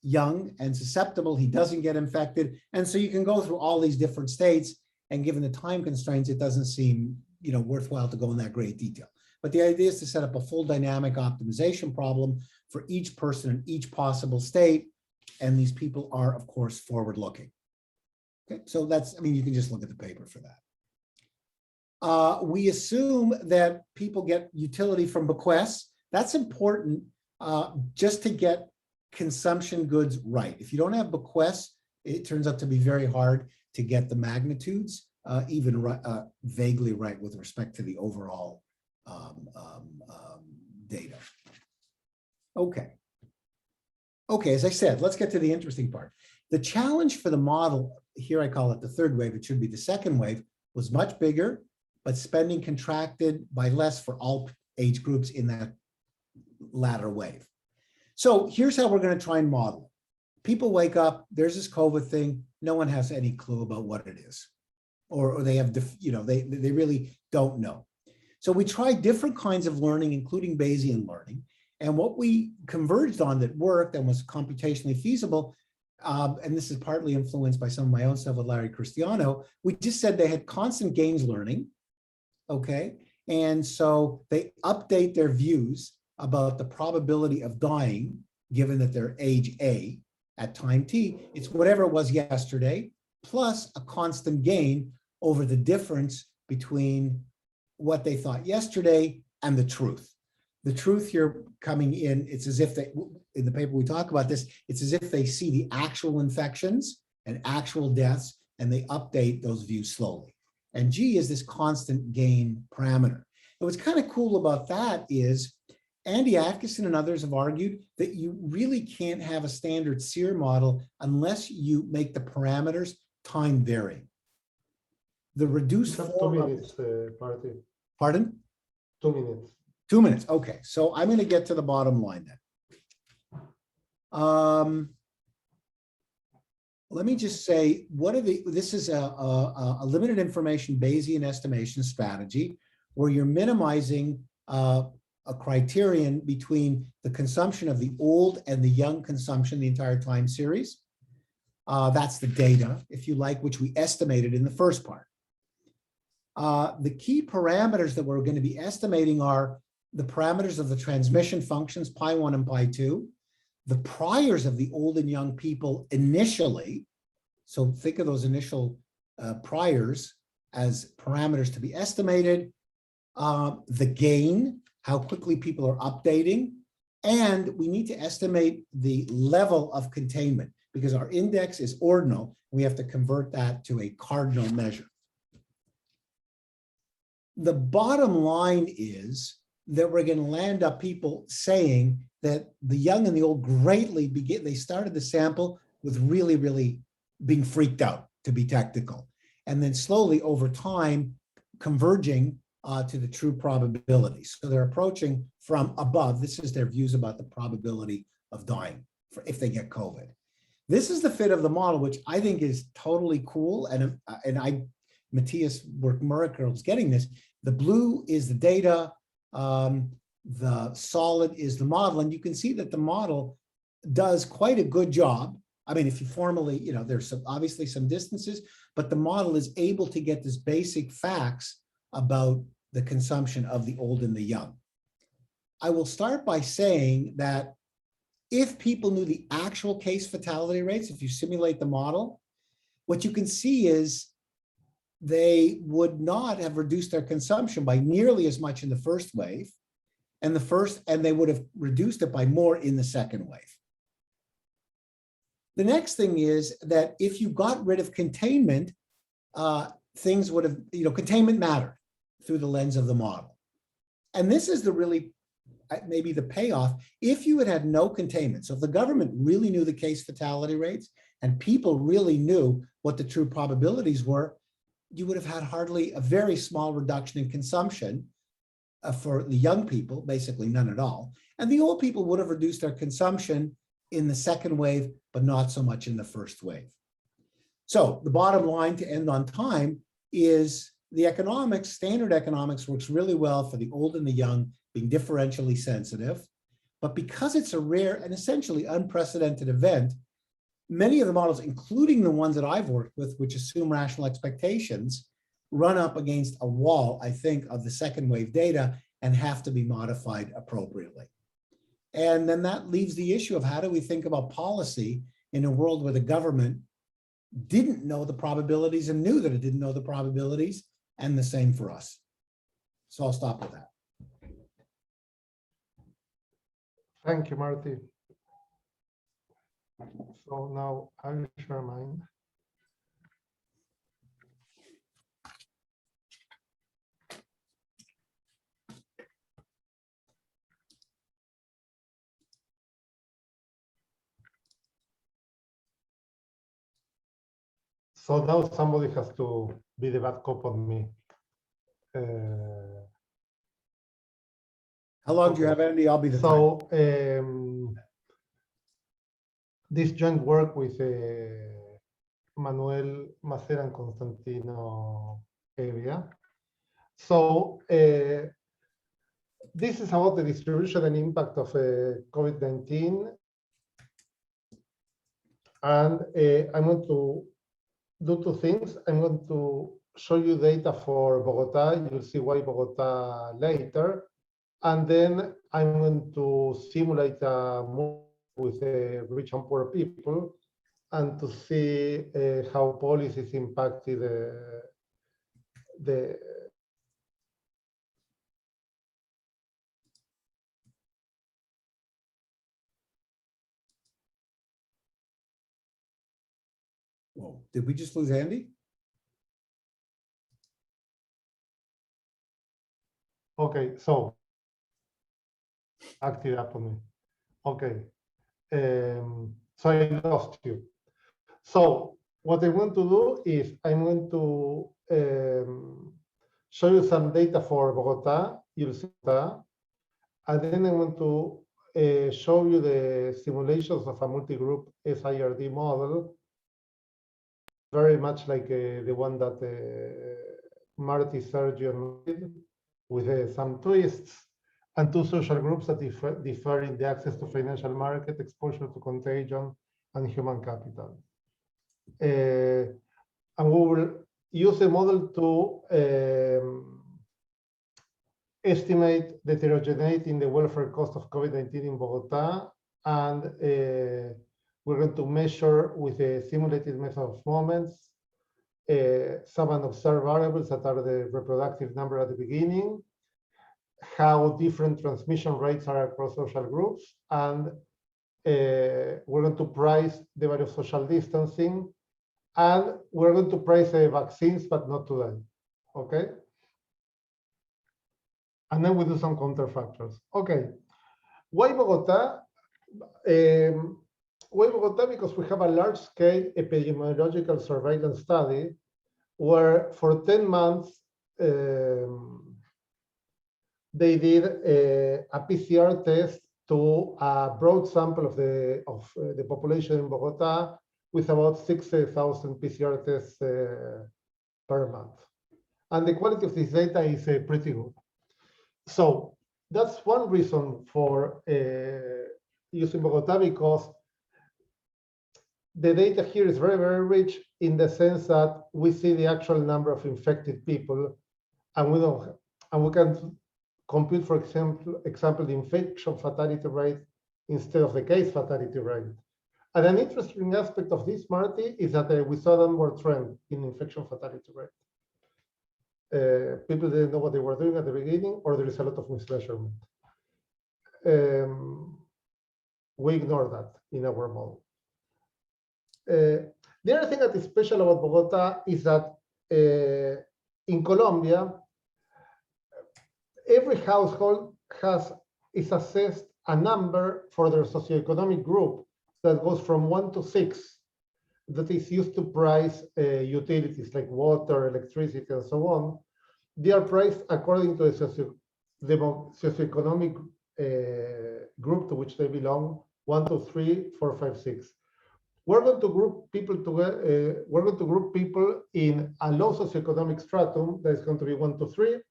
young and susceptible. He doesn't get infected. And so you can go through all these different states, and given the time constraints, it doesn't seem, worthwhile to go in that great detail. But the idea is to set up a full dynamic optimization problem for each person in each possible state. And these people are, of course, forward-looking. Okay, so that's, you can just look at the paper for that. We assume that people get utility from bequests. That's important just to get consumption goods right. If you don't have bequests, it turns out to be very hard to get the magnitudes even vaguely right with respect to the overall data. Okay, as I said, let's get to the interesting part. The challenge for the model, here I call it the third wave, it should be the second wave, was much bigger, but spending contracted by less for all age groups in that latter wave. So here's how we're going to try and model. People wake up, there's this COVID thing, no one has any clue about what it is. Or they have, they really don't know. So we tried different kinds of learning, including Bayesian learning. And what we converged on that worked and was computationally feasible, and this is partly influenced by some of my own stuff with Larry Cristiano, we just said they had constant gains learning, okay? And so they update their views about the probability of dying, given that they're age A at time T. It's whatever it was yesterday, plus a constant gain over the difference between what they thought yesterday and the truth. The truth here coming in, it's as if they, in the paper we talk about this, it's as if they see the actual infections and actual deaths, and they update those views slowly. And G is this constant gain parameter. And what's kind of cool about that is Andy Atkinson and others have argued that you really can't have a standard SEER model unless you make the parameters time varying. The reduced form 2 minutes, Marty. Pardon? 2 minutes. 2 minutes. Okay, so I'm going to get to the bottom line then. Let me just say, this is a limited information Bayesian estimation strategy where you're minimizing a criterion between the consumption of the old and the young consumption the entire time series. That's the data, if you like, which we estimated in the first part. The key parameters that we're going to be estimating are the parameters of the transmission functions, pi1 and pi2, the priors of the old and young people initially. So think of those initial priors as parameters to be estimated, the gain, how quickly people are updating, and we need to estimate the level of containment because our index is ordinal. We have to convert that to a cardinal measure. The bottom line is that we're going to land up people saying that the young and the old greatly they started the sample with really being freaked out, to be technical, and then slowly over time converging to the true probability. So they're approaching from above. This is their views about the probability of dying if they get COVID. This is the fit of the model, which I think is totally cool. And Matthias Work-Murakel is getting this. The blue is the data. The solid is the model. And you can see that the model does quite a good job. I mean, if you formally, there's obviously some distances, but the model is able to get this basic facts about the consumption of the old and the young. I will start by saying that if people knew the actual case fatality rates, if you simulate the model, what you can see is they would not have reduced their consumption by nearly as much in the first wave, and they would have reduced it by more in the second wave. The next thing is that if you got rid of containment, things would have, containment mattered through the lens of the model. And this is the really, maybe the payoff. If you had had no containment, so if the government really knew the case fatality rates and people really knew what the true probabilities were, you would have had hardly a very small reduction in consumption for the young people, basically none at all. And the old people would have reduced their consumption in the second wave, but not so much in the first wave. So the bottom line, to end on time, is the economics, standard economics, works really well for the old and the young being differentially sensitive. But because it's a rare and essentially unprecedented event, many of the models, including the ones that I've worked with, which assume rational expectations, run up against a wall, I think, of the second wave data and have to be modified appropriately. And then that leaves the issue of how do we think about policy in a world where the government didn't know the probabilities and knew that it didn't know the probabilities, and the same for us. So I'll stop with that. Thank you, Marty. So now I will share mine. So now somebody has to be the bad cop on me. How long do you have, Andy? I'll be the So this joint work with Manuel Macera and Constantino Evia. So this is about the distribution and impact of COVID-19. And I'm going to do two things. I'm going to show you data for Bogota. You'll see why Bogota later. And then I'm going to simulate a move with rich and poor people and to see how policies impacted the Whoa, did we just lose Andy? Okay, so active up on me. Okay, so I lost you. So what I want to do is I'm going to show you some data for Bogota. You'll see that, and then I want to show you the simulations of a multi-group SIRD model, very much like the one that Marty, Sergio did, with some twists, and two social groups that differ in the access to financial market, exposure to contagion, and human capital. And we will use the model to estimate the heterogeneity in the welfare cost of COVID-19 in Bogota, and we're going to measure with a simulated method of moments some unobserved variables that are the reproductive number at the beginning, how different transmission rates are across social groups, and we're going to price the value of social distancing, and we're going to price vaccines, but not today, okay? And then we do some counterfactors. Okay, why Bogota? Why Bogota? Because we have a large-scale epidemiological surveillance study where for 10 months, they did a PCR test to a broad sample of the population in Bogota with about 6,000 PCR tests per month. And the quality of this data is pretty good. So that's one reason for using Bogota, because the data here is very, very rich in the sense that we see the actual number of infected people, and we can compute, for example, the infection fatality rate instead of the case fatality rate. And an interesting aspect of this, Marty, is that we saw a downward trend in infection fatality rate. People didn't know what they were doing at the beginning, or there is a lot of mismeasurement. We ignore that in our model. The other thing that is special about Bogota is that in Colombia, every household is assessed a number for their socioeconomic group that goes from 1 to 6, that is used to price utilities like water, electricity, and so on. They are priced according to the socioeconomic group to which they belong: 1, 2, 3, 4, 5, 6. We're going to group people together. We're going to group people in a low socioeconomic stratum that is going to be 1, 2, 3,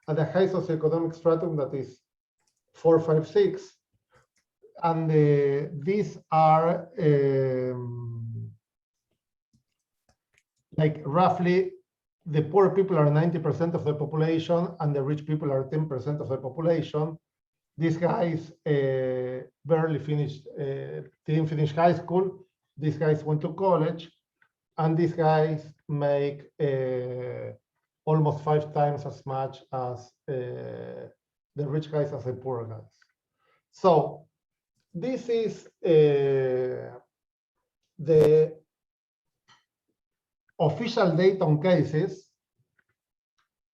and a high socioeconomic stratum that is 4, 5, 6. And these are like roughly the poor people are 90% of the population and the rich people are 10% of the population. These guys barely finished, didn't finish high school. These guys went to college, and these guys make almost 5 times as much as the rich guys as the poor guys. So this is the official data on cases.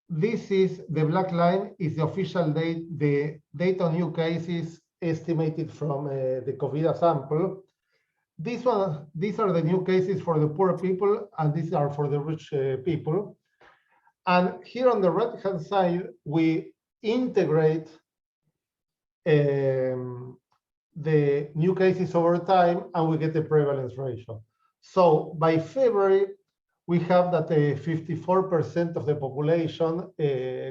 This is the black line, is the official date, the data on new cases estimated from the COVID sample. These are the new cases for the poor people, and these are for the rich people. And here on the right-hand side, we integrate the new cases over time, and we get the prevalence ratio. So by February, we have that 54% of the population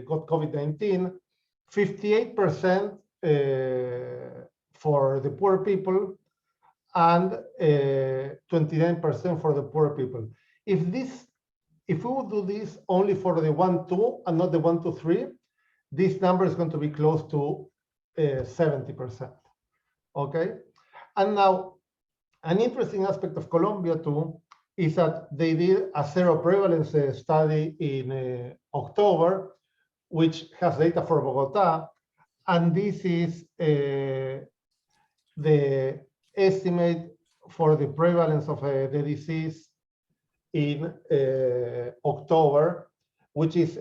got COVID-19, 58% for the poor people, and 29% for the poor people. If we would do this only for the 1, 2, and not the 1, 2, 3, this number is going to be close to 70%. Okay, and now an interesting aspect of Colombia too is that they did a zero prevalence study in October, which has data for Bogota, and this is the estimate for the prevalence of the disease in October, which is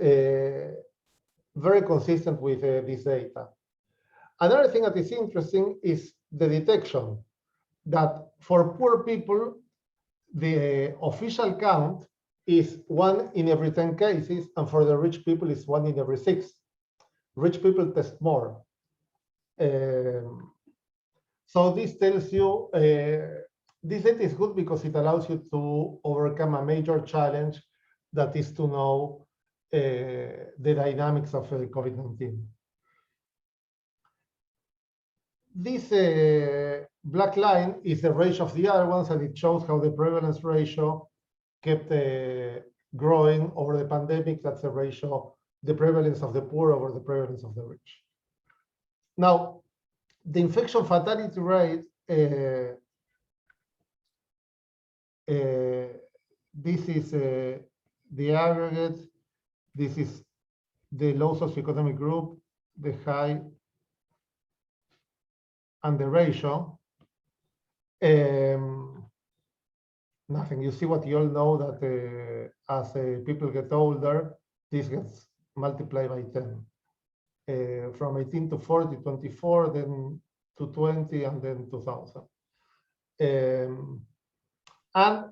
very consistent with this data. Another thing that is interesting is the detection, that for poor people, the official count is 1 in every 10 cases, and for the rich people is 1 in every 6. Rich people test more. So this tells you, this data is good because it allows you to overcome a major challenge, that is to know the dynamics of COVID-19. This black line is the ratio of the other ones, and it shows how the prevalence ratio kept growing over the pandemic. That's the ratio, the prevalence of the poor over the prevalence of the rich. Now, the infection fatality rate, this is the aggregate, this is the low socioeconomic group, the high, and the ratio. Nothing. You see what you all know, that as people get older, this gets multiplied by 10. From 18 to 40, 24, then to 20, and then 2000. And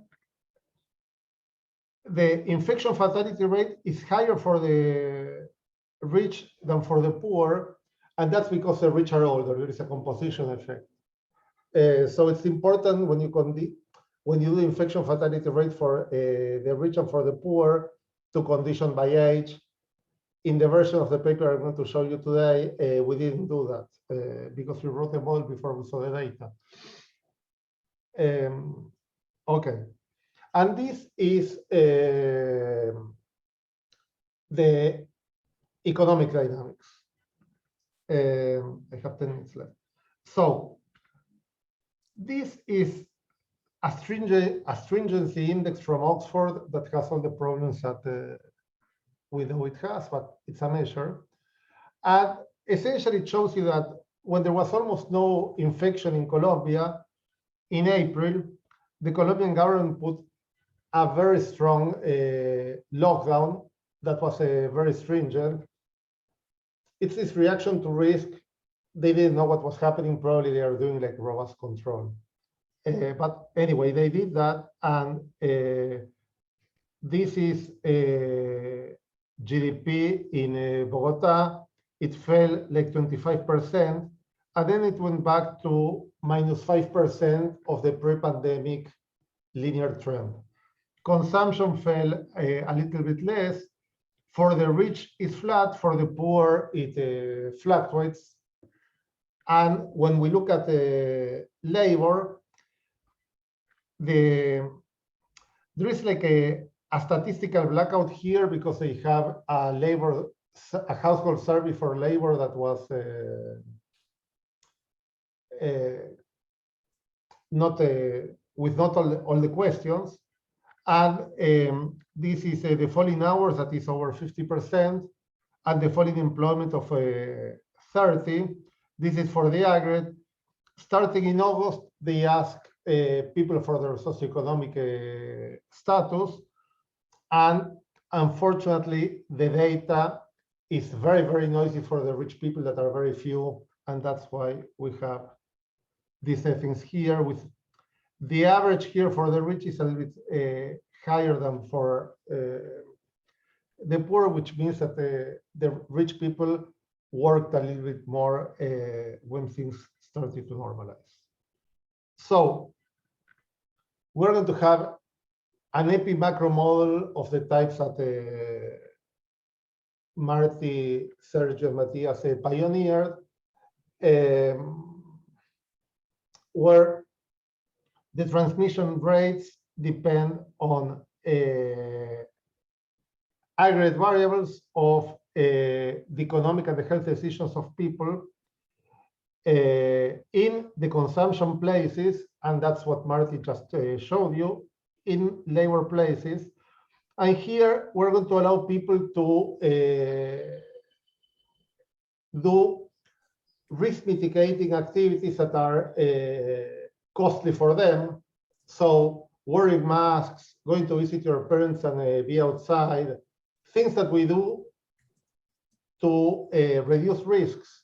the infection fatality rate is higher for the rich than for the poor, and that's because the rich are older. There is a composition effect. So it's important when you do infection fatality rate for the rich and for the poor to condition by age. In the version of the paper I'm going to show you today, we didn't do that because we wrote the model before we saw the data. Okay, and this is the economic dynamics. I have 10 minutes left. So this is a stringency index from Oxford that has all the problems that we know it has, but it's a measure. And essentially it shows you that when there was almost no infection in Colombia, in April, the Colombian government put a very strong lockdown that was very stringent. It's this reaction to risk. They didn't know what was happening. Probably they are doing like robust control. But anyway, they did that. And this is GDP in Bogota. It fell like 25%. And then it went back to minus 5% of the pre-pandemic linear trend. Consumption fell a little bit less. For the rich, it's flat. For the poor, it fluctuates. And when we look at the labor, there is like a statistical blackout here because they have a household survey for labor that was not with not all the questions. And this is the falling hours that is over 50%, and the falling employment of 30. This is for the aggregate. Starting in August, they ask people for their socioeconomic status. And unfortunately, the data is very, very noisy for the rich people that are very few. And that's why we have these things here with the average here for the rich is a little bit higher than for the poor, which means that the rich people worked a little bit more when things started to normalize. So we're going to have an epi macro model of the types that Marty, Sergio, and Matthias pioneered, where the transmission rates depend on aggregate variables of the economic and the health decisions of people in the consumption places, and that's what Marty just showed you, in labor places. And here we're going to allow people to do risk mitigating activities that are costly for them. So wearing masks, going to visit your parents and be outside, things that we do to reduce risks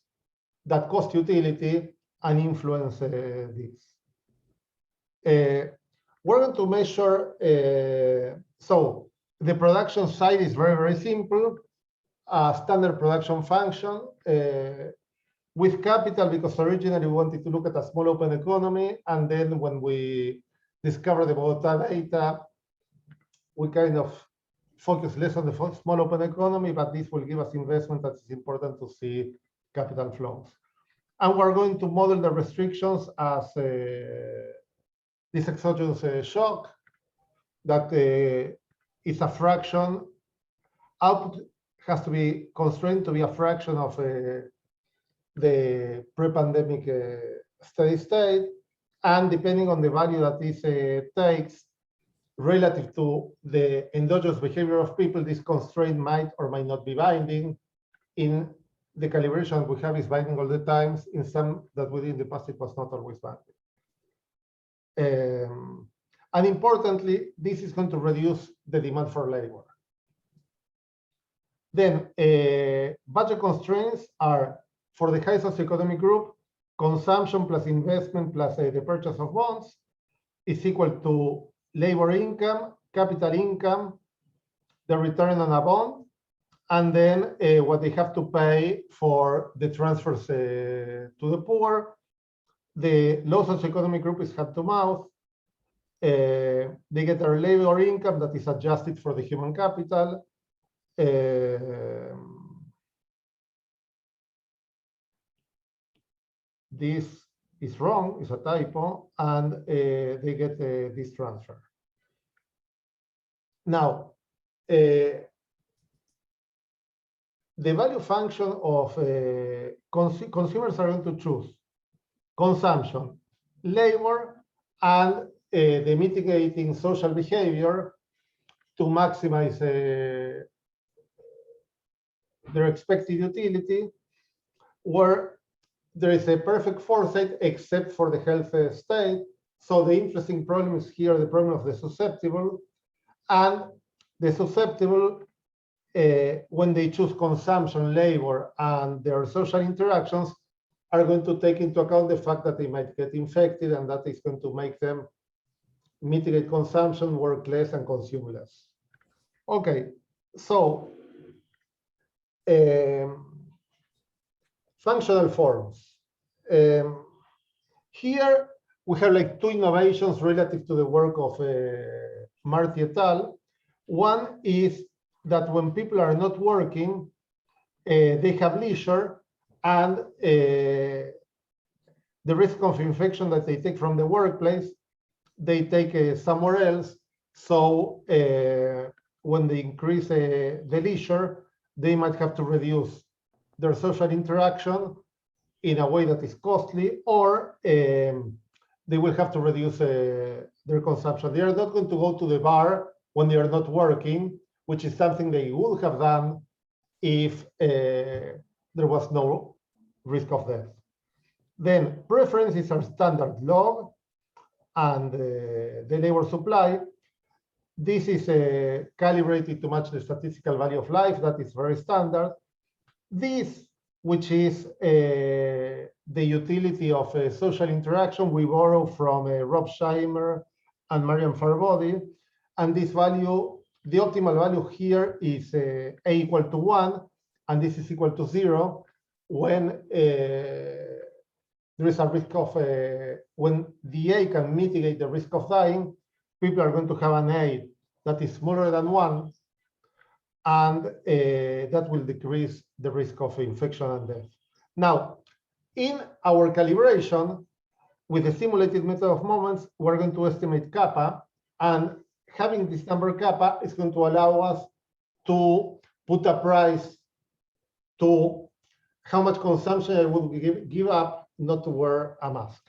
that cost utility and influence this. We're going to measure, so the production side is very, very simple. Standard production function with capital, because originally we wanted to look at a small open economy. And then when we discovered the Bogota data, we kind of focus less on the small open economy, but this will give us investment that is important to see capital flows. And we're going to model the restrictions as this exogenous shock that is a fraction. Output has to be constrained to be a fraction of the pre-pandemic steady state. And depending on the value that this takes relative to the endogenous behavior of people, this constraint might or might not be binding. In the calibration we have is binding all the times. In some that we did in the past, it was not always binding. And importantly, this is going to reduce the demand for labor. Then budget constraints are for the high socioeconomic group, consumption plus investment plus the purchase of bonds is equal to labor income, capital income, the return on a bond, and then what they have to pay for the transfers to the poor. The low socioeconomic group is hand to mouth. They get their labor income that is adjusted for the human capital. This is wrong, it's a typo, and they get this transfer. Now, the value function of consumers are going to choose consumption, labor, and the mitigating social behavior to maximize their expected utility, where there is a perfect foresight except for the health state. So the interesting problem is here, the problem of the susceptible. And the susceptible, when they choose consumption, labor, and their social interactions, are going to take into account the fact that they might get infected, and that is going to make them mitigate consumption, work less, and consume less. Okay, so functional forms. Here we have like two innovations relative to the work of Marty et al. One is that when people are not working, they have leisure, and the risk of infection that they take from the workplace, they take somewhere else. So when they increase the leisure, they might have to reduce their social interaction in a way that is costly, or they will have to reduce their consumption. They are not going to go to the bar when they are not working, which is something they would have done if there was no risk of death. Then preferences are standard log and the labor supply. This is calibrated to match the statistical value of life. That is very standard. This, which is the utility of social interaction, we borrow from Rob Scheimer and Marian Farbody. And this value, the optimal value here is a equal to 1, and this is equal to 0 when there is a risk of, when the A can mitigate the risk of dying, people are going to have an A that is smaller than 1, and that will decrease the risk of infection and death. Now, in our calibration, with the simulated method of moments, we're going to estimate kappa, and having this number kappa is going to allow us to put a price to how much consumption I would give up not to wear a mask.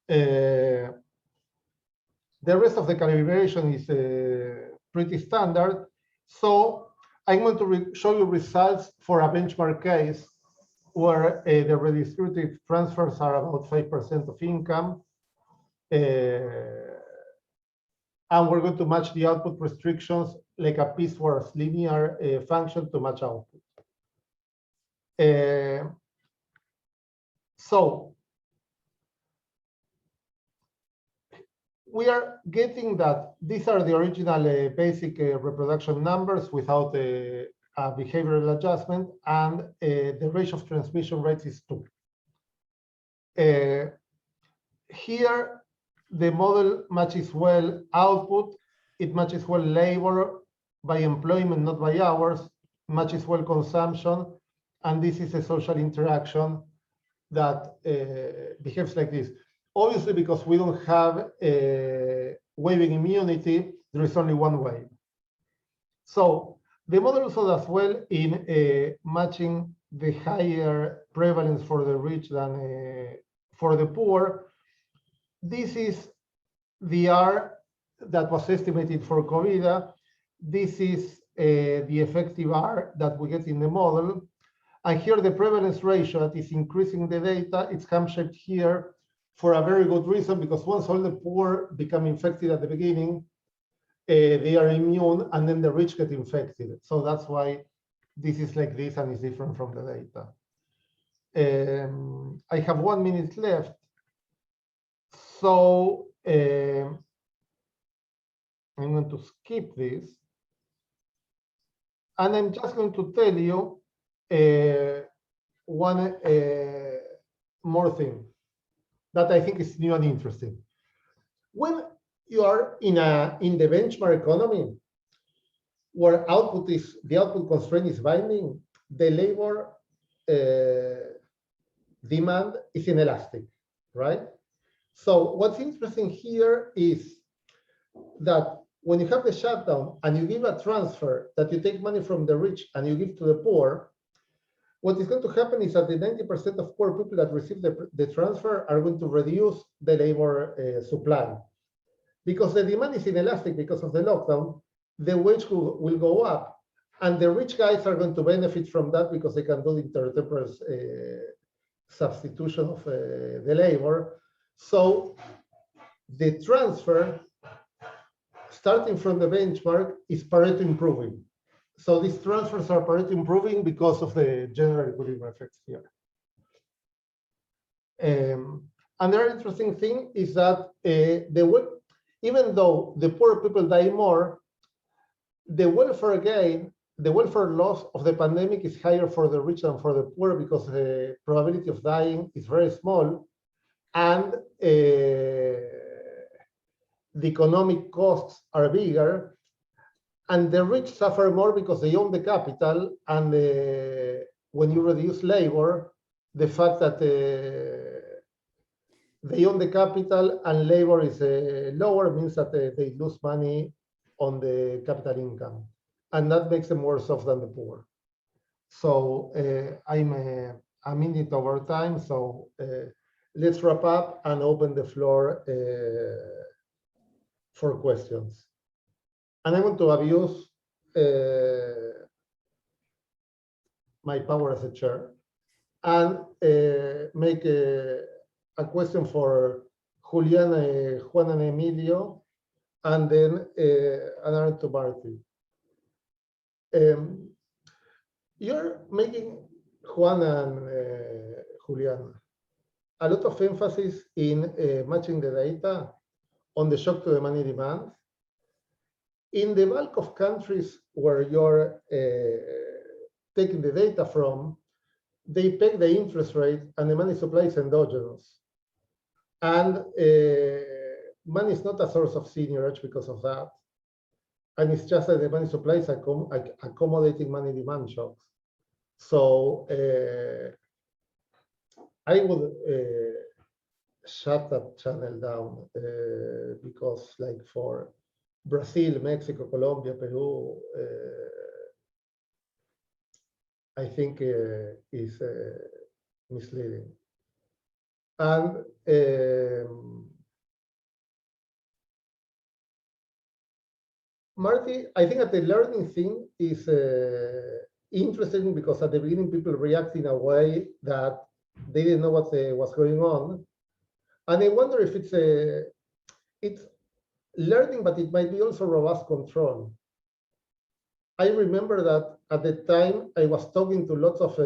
The rest of the calibration is pretty standard. So I'm going to show you results for a benchmark case where the redistributive transfers are about 5% of income. And we're going to match the output restrictions like a piecework linear function to match output. So we are getting that these are the original basic reproduction numbers without a behavioral adjustment, and the ratio of transmission rates is 2. Here, the model matches well output, it matches well labor by employment, not by hours, matches well consumption, and this is a social interaction that behaves like this. Obviously, because we don't have waving immunity, there is only one wave. So the model also does well in matching the higher prevalence for the rich than for the poor. This is the R that was estimated for COVID. This is the effective R that we get in the model. And here the prevalence ratio that is increasing the data, it's ham-shaped here for a very good reason, because once all the poor become infected at the beginning, they are immune, and then the rich get infected. So that's why this is like this and is different from the data. I have 1 minute left. So I'm going to skip this. And I'm just going to tell you one more thing that I think is new and interesting. When you are in the benchmark economy, where the output constraint is binding, the labor demand is inelastic, right? So what's interesting here is that when you have the shutdown and you give a transfer that you take money from the rich and you give to the poor, what is going to happen is that the 90% of poor people that receive the transfer are going to reduce the labor supply. Because the demand is inelastic because of the lockdown, the wage will go up. And the rich guys are going to benefit from that because they can do the intertemporal substitution of the labor. So the transfer, starting from the benchmark, is Pareto improving. So these transfers are Pareto improving because of the general equilibrium effects here. Another interesting thing is that even though the poor people die more, the welfare gain, the welfare loss of the pandemic is higher for the rich than for the poor because the probability of dying is very small, and the economic costs are bigger, and the rich suffer more because they own the capital, and when you reduce labor, the fact that they own the capital and labor is lower means that they lose money on the capital income, and that makes them worse off than the poor. So I'm a minute over time, so let's wrap up and open the floor for questions. And I want to abuse my power as a chair and make a question for Juliana, Juan, and Emilio, and then another to Marty. You're making, Juan and Juliana, a lot of emphasis in matching the data on the shock to the money demand. In the bulk of countries where you're taking the data from, they peg the interest rate and the money supply is endogenous. And money is not a source of seigniorage because of that. And it's just that the money supply is accommodating money demand shocks. So I would shut that channel down because, like, for Brazil, Mexico, Colombia, Peru, I think is misleading. And Marty, I think that the learning thing is interesting because at the beginning people react in a way that they didn't know what was going on, and I wonder if it's learning, but it might be also robust control. I remember that at the time I was talking to lots of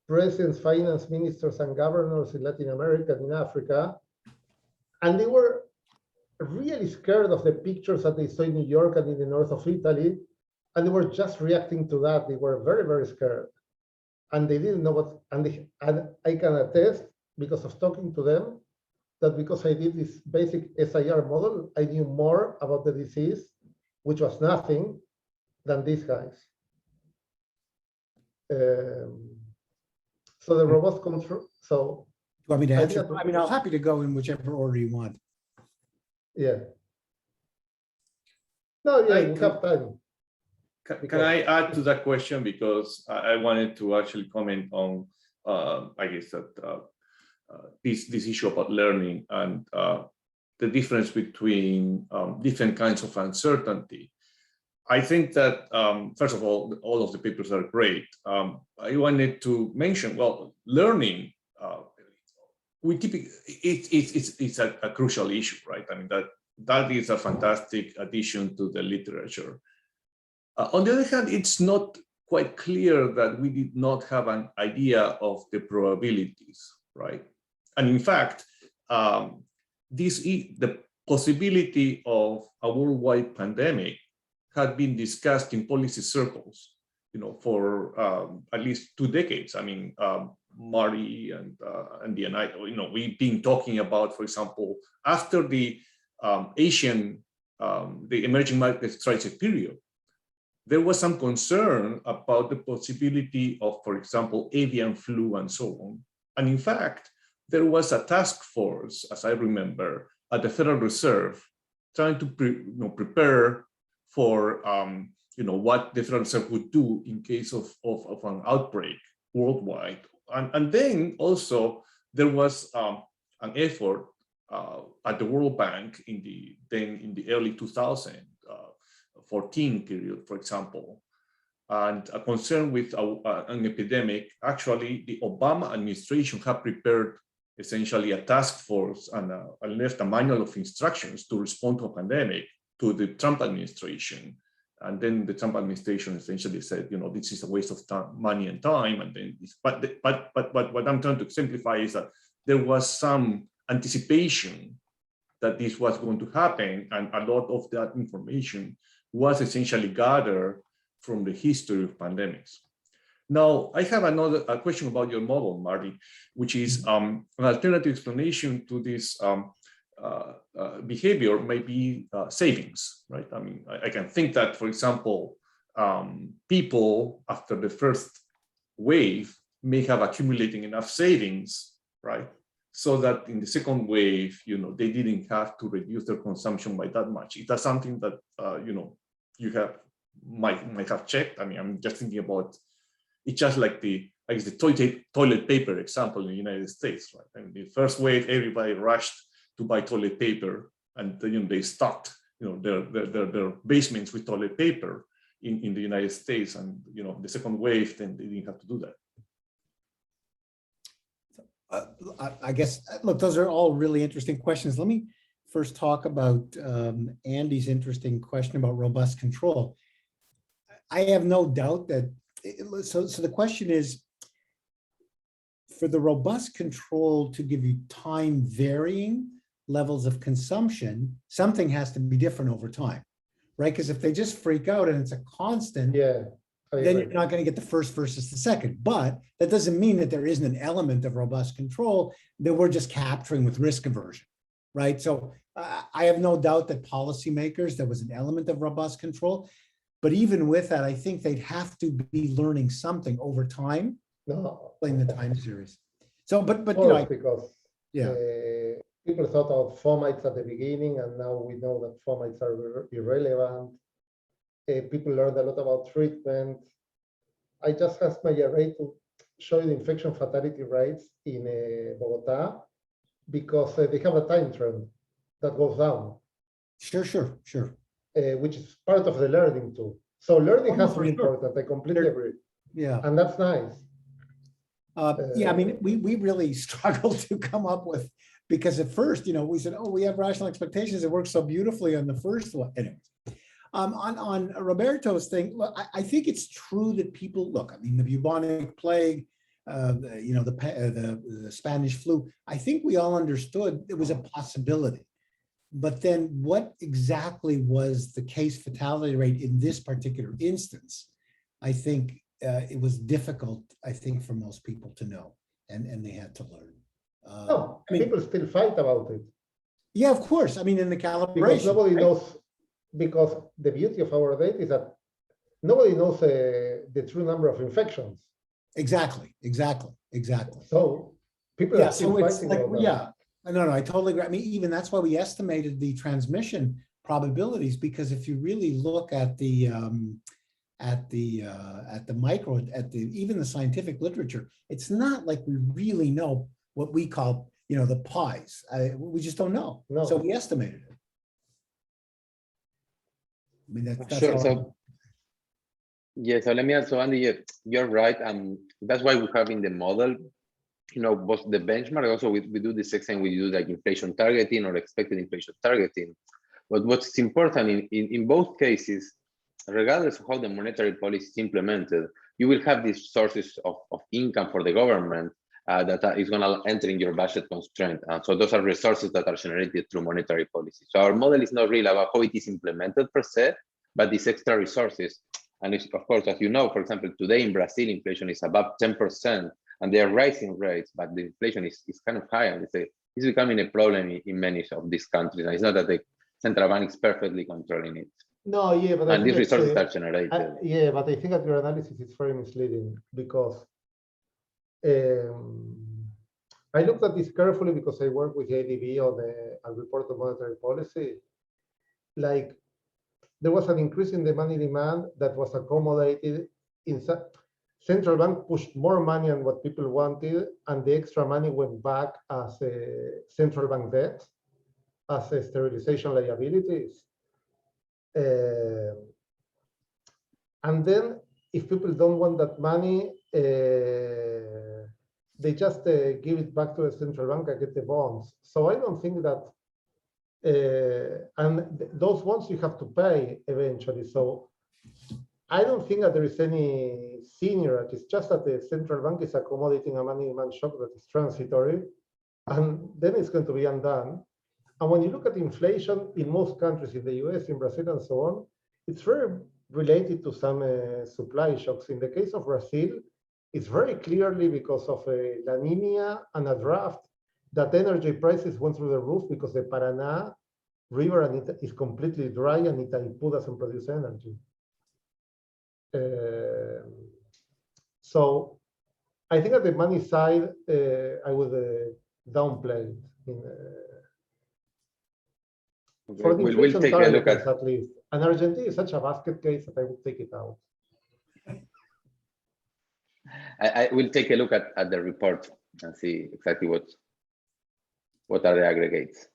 presidents, finance ministers, and governors in Latin America and in Africa, and they were really scared of the pictures that they saw in New York and in the north of Italy, and they were just reacting to that. They were very, very scared, and they didn't know what. And I can attest, because of talking to them, that because I did this basic SIR model, I knew more about the disease, which was nothing, than these guys. So the robust control. So You want me to answer? I mean, I'm happy to go in whichever order you want. yeah. No, yeah, we have time. Can I add to that question, because I wanted to actually comment on, I guess that this issue about learning and the difference between different kinds of uncertainty. I think that first of all of the papers are great. I wanted to mention, well, learning. We typically it's a crucial issue, right? I mean that is a fantastic addition to the literature. On the other hand, it's not quite clear that we did not have an idea of the probabilities, right? And in fact, the possibility of a worldwide pandemic had been discussed in policy circles, for at least 2 decades. I mean, Marty and Andy and I, we've been talking about, for example, after the the emerging markets crisis period, there was some concern about the possibility of, for example, avian flu and so on. And in fact, there was a task force, as I remember, at the Federal Reserve, trying to prepare for what the Federal Reserve would do in case of an outbreak worldwide. And then also there was an effort at the World Bank in the early 2000s 14 period, for example, and a concern with an epidemic, actually the Obama administration had prepared essentially a task force and left a manual of instructions to respond to a pandemic to the Trump administration. And then the Trump administration essentially said, you know, this is a waste of time, money and time. And then, but what I'm trying to simplify is that there was some anticipation that this was going to happen, and a lot of that information was essentially gathered from the history of pandemics. Now, I have a question about your model, Marty, which is an alternative explanation to this behavior may be savings, right? I mean, I can think that, for example, people after the first wave may have accumulating enough savings, right? So that in the second wave, you know, they didn't have to reduce their consumption by that much. Is that something that, you know, you might have checked? I mean, I'm just thinking about, it's just like the toilet paper example in the United States, right? I mean, the first wave, everybody rushed to buy toilet paper, and you know, they stocked, you know, their basements with toilet paper in the United States, and you know, the second wave, then they didn't have to do that. I guess, look, those are all really interesting questions. Let me first talk about Andy's interesting question about robust control. I have no doubt that, so the question is, for the robust control to give you time varying levels of consumption, something has to be different over time, right? Because if they just freak out and it's a constant, then you're not going to get the first versus the second. But that doesn't mean that there isn't an element of robust control that we're just capturing with risk aversion, right? So I have no doubt that policymakers, there was an element of robust control. But even with that, I think they'd have to be learning something over time, playing the time series. So, but you know, because people thought of fomites at the beginning, and now we know that fomites are irrelevant. People learned a lot about treatment. I just asked my array to show you the infection fatality rates in Bogota, because they have a time trend that goes down. Sure. Which is part of the learning too. So learning has to be important. I completely agree. Yeah. And that's nice. Yeah, I mean, we really struggled to come up with, because at first, you know, we said, oh, we have rational expectations. It works so beautifully on the first one. Anyways, on Roberto's thing, look, I think it's true that people, look, I mean, the bubonic plague, you know, the Spanish flu, I think we all understood it was a possibility. But then what exactly was the case fatality rate in this particular instance? I think it was difficult, I think, for most people to know, and they had to learn. No, I mean, people still fight about it. Yeah, of course. I mean, in the calibration. Because nobody knows, because the beauty of our data is that nobody knows the true number of infections. Exactly. So people are still fighting about that. Yeah. No, I totally agree. I mean, even that's why we estimated the transmission probabilities, because if you really look at the micro, even the scientific literature, it's not like we really know what we call, you know, the pies. We just don't know. No. So we estimated it. I mean, that's sure. all. So, yeah, so let me also, Andy, you're right. That's why we have in the model, you know, both the benchmark, also we do the same thing, we do like inflation targeting or expected inflation targeting. But what's important in both cases, regardless of how the monetary policy is implemented, you will have these sources of income for the government that is going to enter in your budget constraint. So those are resources that are generated through monetary policy. So our model is not really about how it is implemented per se, but these extra resources. And it's, of course, as you know, for example, today in Brazil, inflation is above 10%. And they are rising rates, but the inflation is kind of high, and it's becoming a problem in many of these countries. And it's not that the central bank is perfectly controlling it. No, yeah, but and these resources are generated. Yeah, but I think that your analysis is very misleading, because I looked at this carefully because I work with ADB on a report on monetary policy. Like, there was an increase in the money demand that was accommodated in central bank pushed more money on what people wanted, and the extra money went back as a central bank debt, as a sterilization liabilities. And then if people don't want that money, they just give it back to the central bank and get the bonds. So I don't think that, those bonds you have to pay eventually. So I don't think that there is any seniority. It's just that the central bank is accommodating a money demand shock that is transitory, and then it's going to be undone. And when you look at inflation in most countries, in the US, in Brazil, and so on, it's very related to some supply shocks. In the case of Brazil, it's very clearly because of a La Nina and a drought that energy prices went through the roof because the Paraná river and it is completely dry and Itaipu doesn't produce energy. So I think at the money side, I would downplay it. For the we'll take a look at least. And Argentina is such a basket case that I would take it out. I will take a look at the report and see exactly what are the aggregates.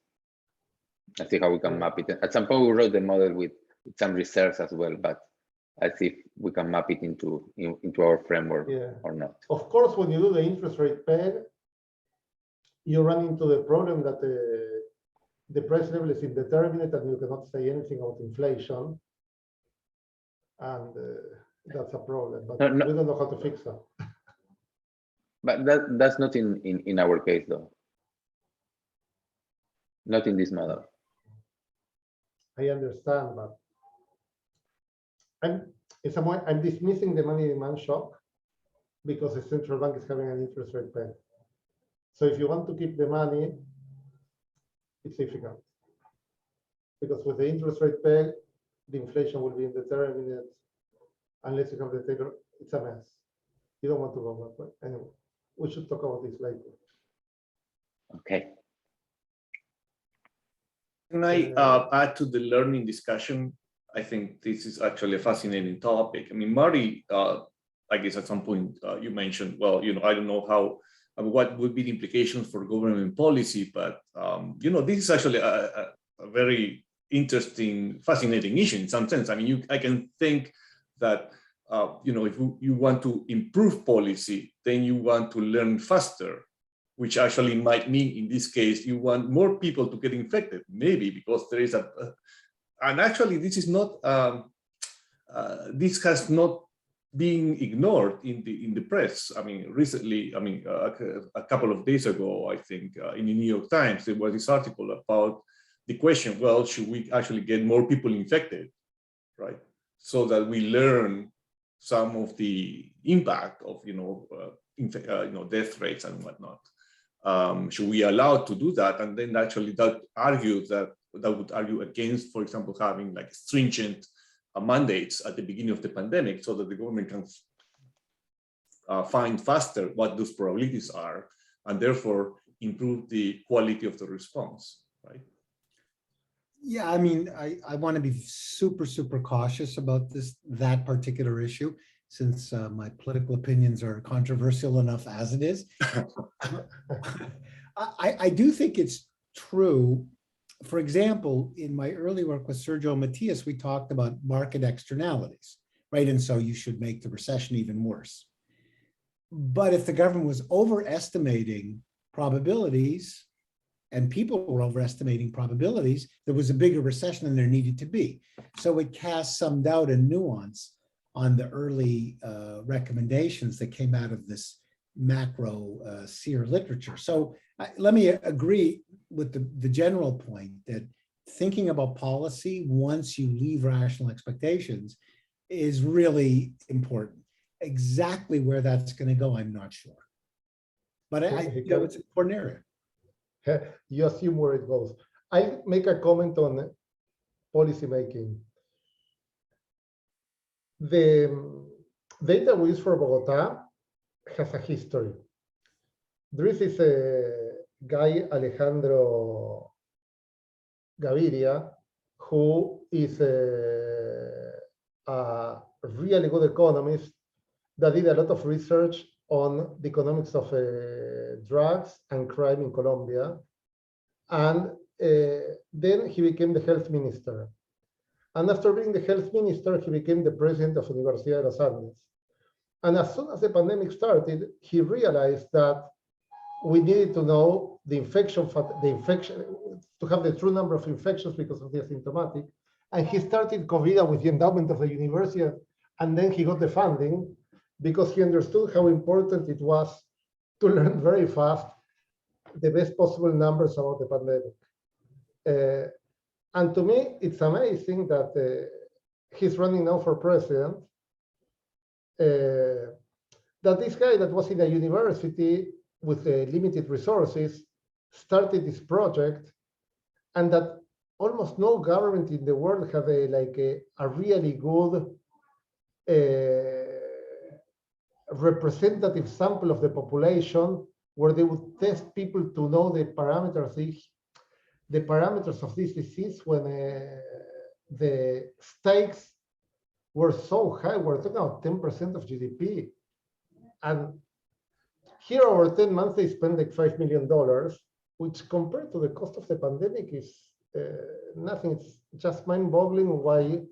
And see how we can map it. At some point, we wrote the model with some reserves as well, but I see if we can map it into our framework or not. Of course, when you do the interest rate peg, you run into the problem that the price level is indeterminate and you cannot say anything about inflation. And that's a problem, but we don't know how to fix that. But that's not in our case, though. Not in this model. I understand, but in some way, I'm dismissing the money demand shock because the central bank is having an interest rate peg. So if you want to keep the money, it's difficult. Because with the interest rate peg, the inflation will be indeterminate. Unless you have the tailor, it's a mess. You don't want to go that way. Anyway, we should talk about this later. Okay. Can I add to the learning discussion? I think this is actually a fascinating topic. I mean, Marty, I guess at some point you mentioned, well, I don't know how, what would be the implications for government policy, but this is actually a very interesting, fascinating issue in some sense. I mean, I can think that, if you want to improve policy, then you want to learn faster, which actually might mean, in this case, you want more people to get infected, maybe because there is and actually this is not, this has not been ignored in the press. I mean, recently, a couple of days ago, I think in the New York Times, there was this article about the question, well, should we actually get more people infected, right? So that we learn some of the impact of, death rates and whatnot. Should we allow to do that? And then actually that would argue against, for example, having like stringent mandates at the beginning of the pandemic so that the government can find faster what those probabilities are and therefore improve the quality of the response, right? Yeah, I mean, I want to be super, super cautious about that particular issue, since my political opinions are controversial enough as it is. I do think it's true. For example, in my early work with Sergio Matias, we talked about market externalities, right? And so you should make the recession even worse. But if the government was overestimating probabilities and people were overestimating probabilities, there was a bigger recession than there needed to be. So it casts some doubt and nuance on the early recommendations that came out of this macro SEER literature. So let me agree with the general point that thinking about policy once you leave rational expectations is really important. Exactly where that's going to go, I'm not sure. But it's an important area. You assume where it goes. I make a comment on policy making. The data we use for Bogota has a history. There is this guy, Alejandro Gaviria, who is a really good economist that did a lot of research on the economics of drugs and crime in Colombia. And then he became the health minister. And after being the health minister, he became the president of Universidad de los Andes. And as soon as the pandemic started, he realized that we needed to know the infection, to have the true number of infections because of the asymptomatic. And he started COVID with the endowment of the university. And then he got the funding because he understood how important it was to learn very fast the best possible numbers about the pandemic. And to me, it's amazing that he's running now for president. That this guy that was in a university with limited resources started this project, and that almost no government in the world have a really good representative sample of the population where they would test people to know the parameters of this disease when the stakes were so high. We're talking about 10% of GDP. And here over 10 months, they spent like $5 million, which compared to the cost of the pandemic is nothing. It's just mind-boggling why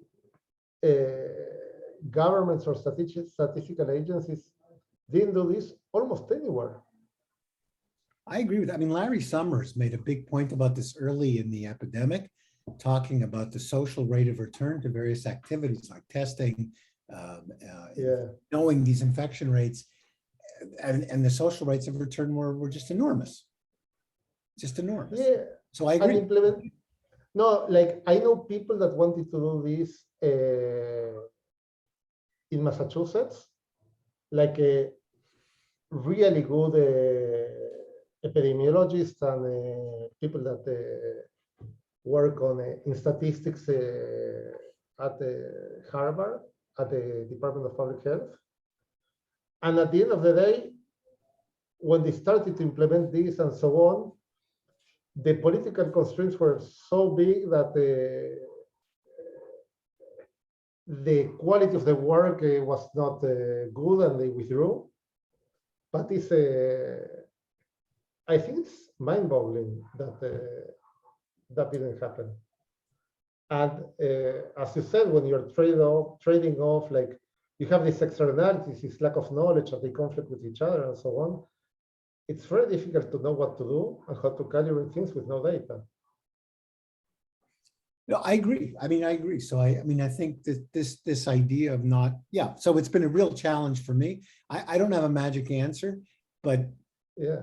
governments or statistical agencies didn't do this almost anywhere. I agree with that. I mean, Larry Summers made a big point about this early in the epidemic, talking about the social rate of return to various activities like testing, knowing these infection rates, and the social rates of return were just enormous. Just enormous. Yeah. So I agree. No, like I know people that wanted to do this in Massachusetts, like a really good epidemiologists and people that work on in statistics at Harvard, at the Department of Public Health. And at the end of the day, when they started to implement this and so on, the political constraints were so big that the quality of the work was not good, and they withdrew. But it's I think it's mind-boggling that that didn't happen. And as you said, when you're trading off, like you have this externalities, this lack of knowledge, of the conflict with each other, and so on. It's very difficult to know what to do and how to calibrate things with no data. No, I agree. I mean, I agree. So I mean, I think that this idea of not, so it's been a real challenge for me. I don't have a magic answer, but yeah.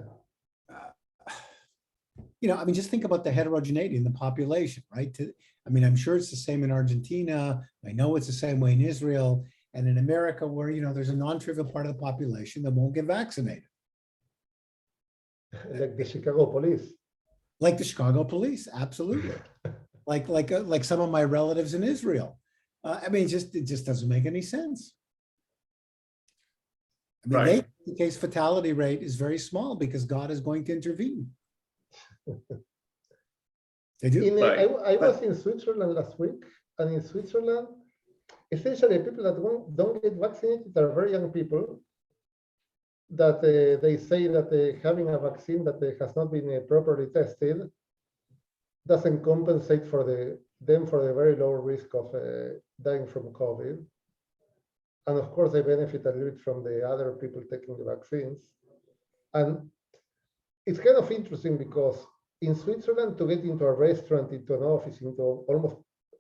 I mean, just think about the heterogeneity in the population, right? I mean, I'm sure it's the same in Argentina. I know it's the same way in Israel and in America, where, there's a non-trivial part of the population that won't get vaccinated. Like the Chicago police. Like the Chicago police, absolutely. like some of my relatives in Israel. I mean, it just doesn't make any sense. I mean, Right. the case fatality rate is very small because God is going to intervene. They do. I was in Switzerland last week, and in Switzerland, essentially people that don't get vaccinated are very young people that they say that having a vaccine that has not been properly tested doesn't compensate for them for the very low risk of dying from COVID. And of course, they benefit a little bit from the other people taking the vaccines. And it's kind of interesting because in Switzerland, to get into a restaurant, into an office, into almost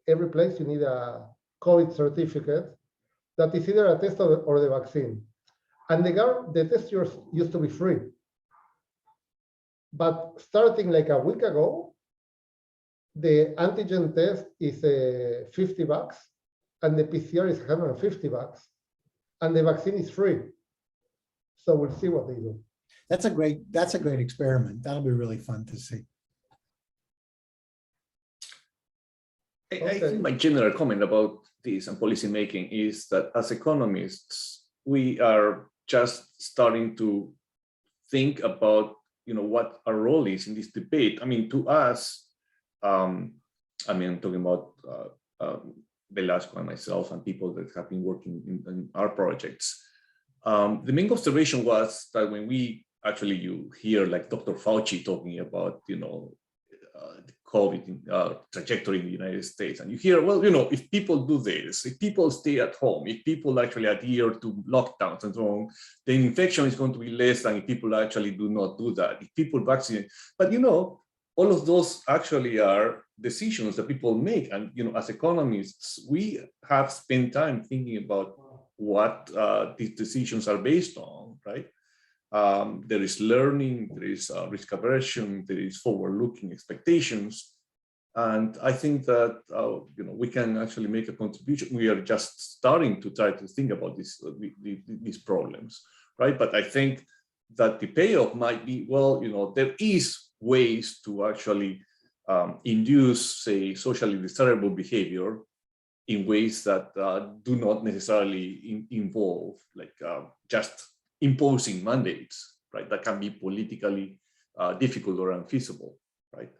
every place, you need a COVID certificate that is either a test or the vaccine. And the test used to be free. But starting like a week ago, the antigen test is $50 and the PCR is $150 and the vaccine is free. So we'll see what they do. That's a great experiment. That'll be really fun to see. I think my general comment about this and policy making is that as economists, we are just starting to think about, what our role is in this debate. I mean, to us, I'm talking about Velasco and myself and people that have been working in our projects. The main observation was that when you hear like Dr. Fauci talking about, COVID trajectory in the United States. And you hear, well, you know, if people do this, if people stay at home, if people actually adhere to lockdowns and so on, the infection is going to be less than if people actually do not do that. If people vaccinate, but you know, all of those actually are decisions that people make. And you know, as economists, we have spent time thinking about what these decisions are based on, right? There is learning, there is risk aversion, there is forward-looking expectations, and I think that you know, we can actually make a contribution. We are just starting to try to think about these problems, right? But I think that the payoff might be, well, you know, there is ways to actually induce, say, socially desirable behavior in ways that do not necessarily involve like just imposing mandates, right? That can be politically difficult or unfeasible, right?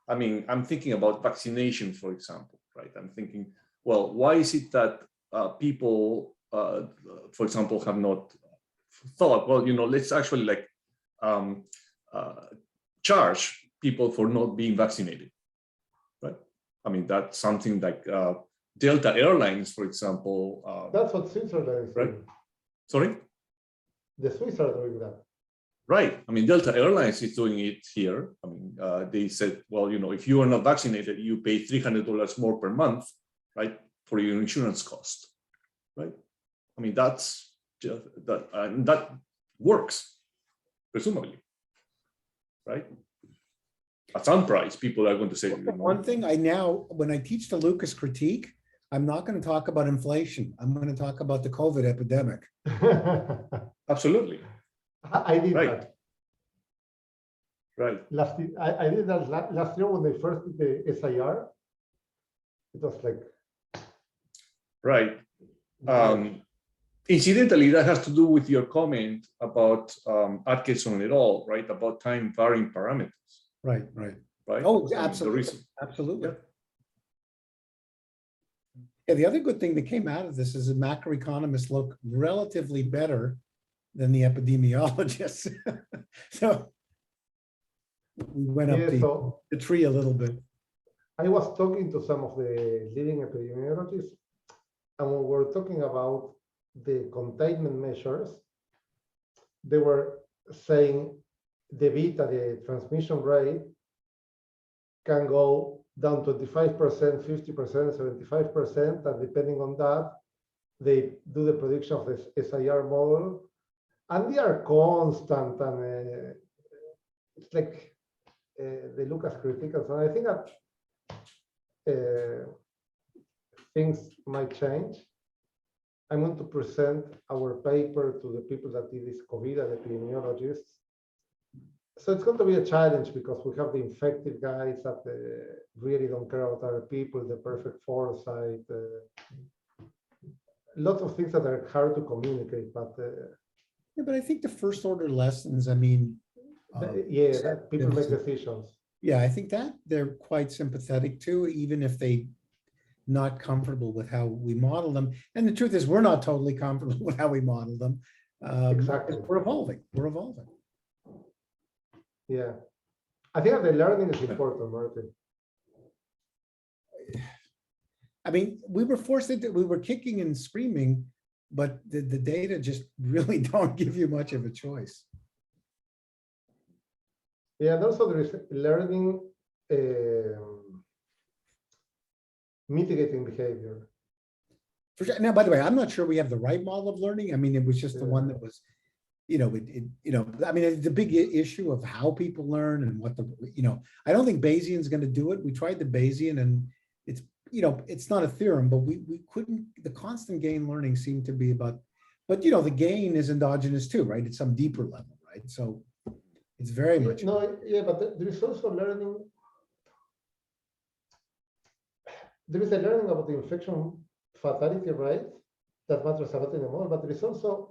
I mean, I'm thinking about vaccination, for example, right? I'm thinking, well, why is it that people, for example, have not thought, well, you know, let's actually like charge people for not being vaccinated, right? I mean, that's something like Delta Airlines, for example. That's what Switzerland is right? doing. Sorry? The Swiss are doing that. Right. I mean, Delta Airlines is doing it here. I mean, they said, well, you know, if you are not vaccinated, you pay $300 more per month, right, for your insurance cost, right? I mean, that's just that, and that works, presumably, right? At some price, people are going to say, you know, One thing I now, when I teach the Lucas critique, I'm not going to talk about inflation. I'm going to talk about the COVID epidemic. absolutely, I did right, that. right. I did that last year when they first did the SIR. It was like, Right. Incidentally, that has to do with your comment about Atkinson et al., right? About time varying parameters, Right, right. right? Oh, I mean, absolutely. Absolutely. Yeah. Yeah, the other good thing that came out of this is that macroeconomists look relatively better than the epidemiologists. So we went up the tree a little bit. I was talking to some of the leading epidemiologists, and when we were talking about the containment measures, they were saying the beta, the transmission rate, can go down 25%, 50%, 75%, and depending on that, they do the prediction of the SIR model, and they are constant, and it's like they look as critical. So I think that things might change. I'm going to present our paper to the people that did this COVID, and epidemiologists. So it's going to be a challenge because we have the infected guys that really don't care about other people, the perfect foresight, lots of things that are hard to communicate. But yeah, but I think the first order lessons, I mean, yeah, that people make decisions. Yeah, I think that they're quite sympathetic to, even if they not comfortable with how we model them. And the truth is, we're not totally comfortable with how we model them. Exactly. We're evolving. We're evolving. Yeah, I think that the learning is important, Martin. I mean, we were forced into, we were kicking and screaming, but the data just really don't give you much of a choice. Yeah, and also there is learning mitigating behavior. For sure. Now, by the way, I'm not sure we have the right model of learning. I mean, it was just the one that was, you know, I mean, the big issue of how people learn and what I don't think Bayesian's going to do it. We tried the Bayesian, and it's, it's not a theorem, but we couldn't, the constant gain learning seemed to be about, but the gain is endogenous too, right? It's some deeper level, right? So it's very much. No, yeah, but there is also learning. There is a learning about the infection fatality rate that matters a lot in the model, but there is also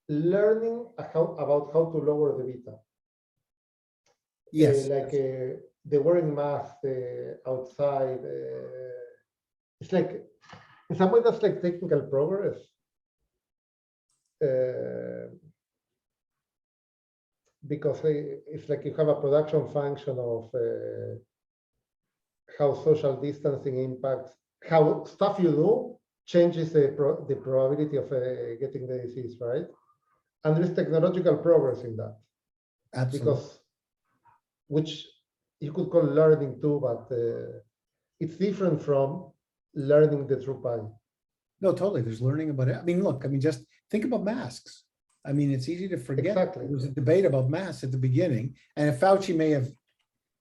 learning about how to lower the beta. Yes. The wearing masks outside. It's like, in some way, that's like technical progress. Because it's like you have a production function of how social distancing impacts, how stuff you do changes the probability of getting the disease, right? And there's technological progress in that. Absolutely. Because, which you could call learning too, but it's different from learning the true pie. No, totally. There's learning about it. I mean, look, I mean, just think about masks. I mean, it's easy to forget. Exactly. There was a debate about masks at the beginning, and Fauci may have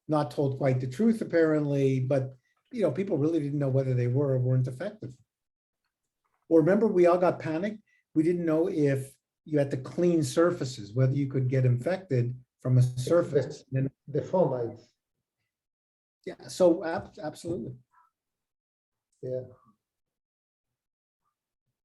not told quite the truth, apparently, but people really didn't know whether they were or weren't effective. Or remember, we all got panicked. We didn't know if you had to clean surfaces, whether you could get infected from a surface. The fomites. Yeah, so absolutely. Yeah.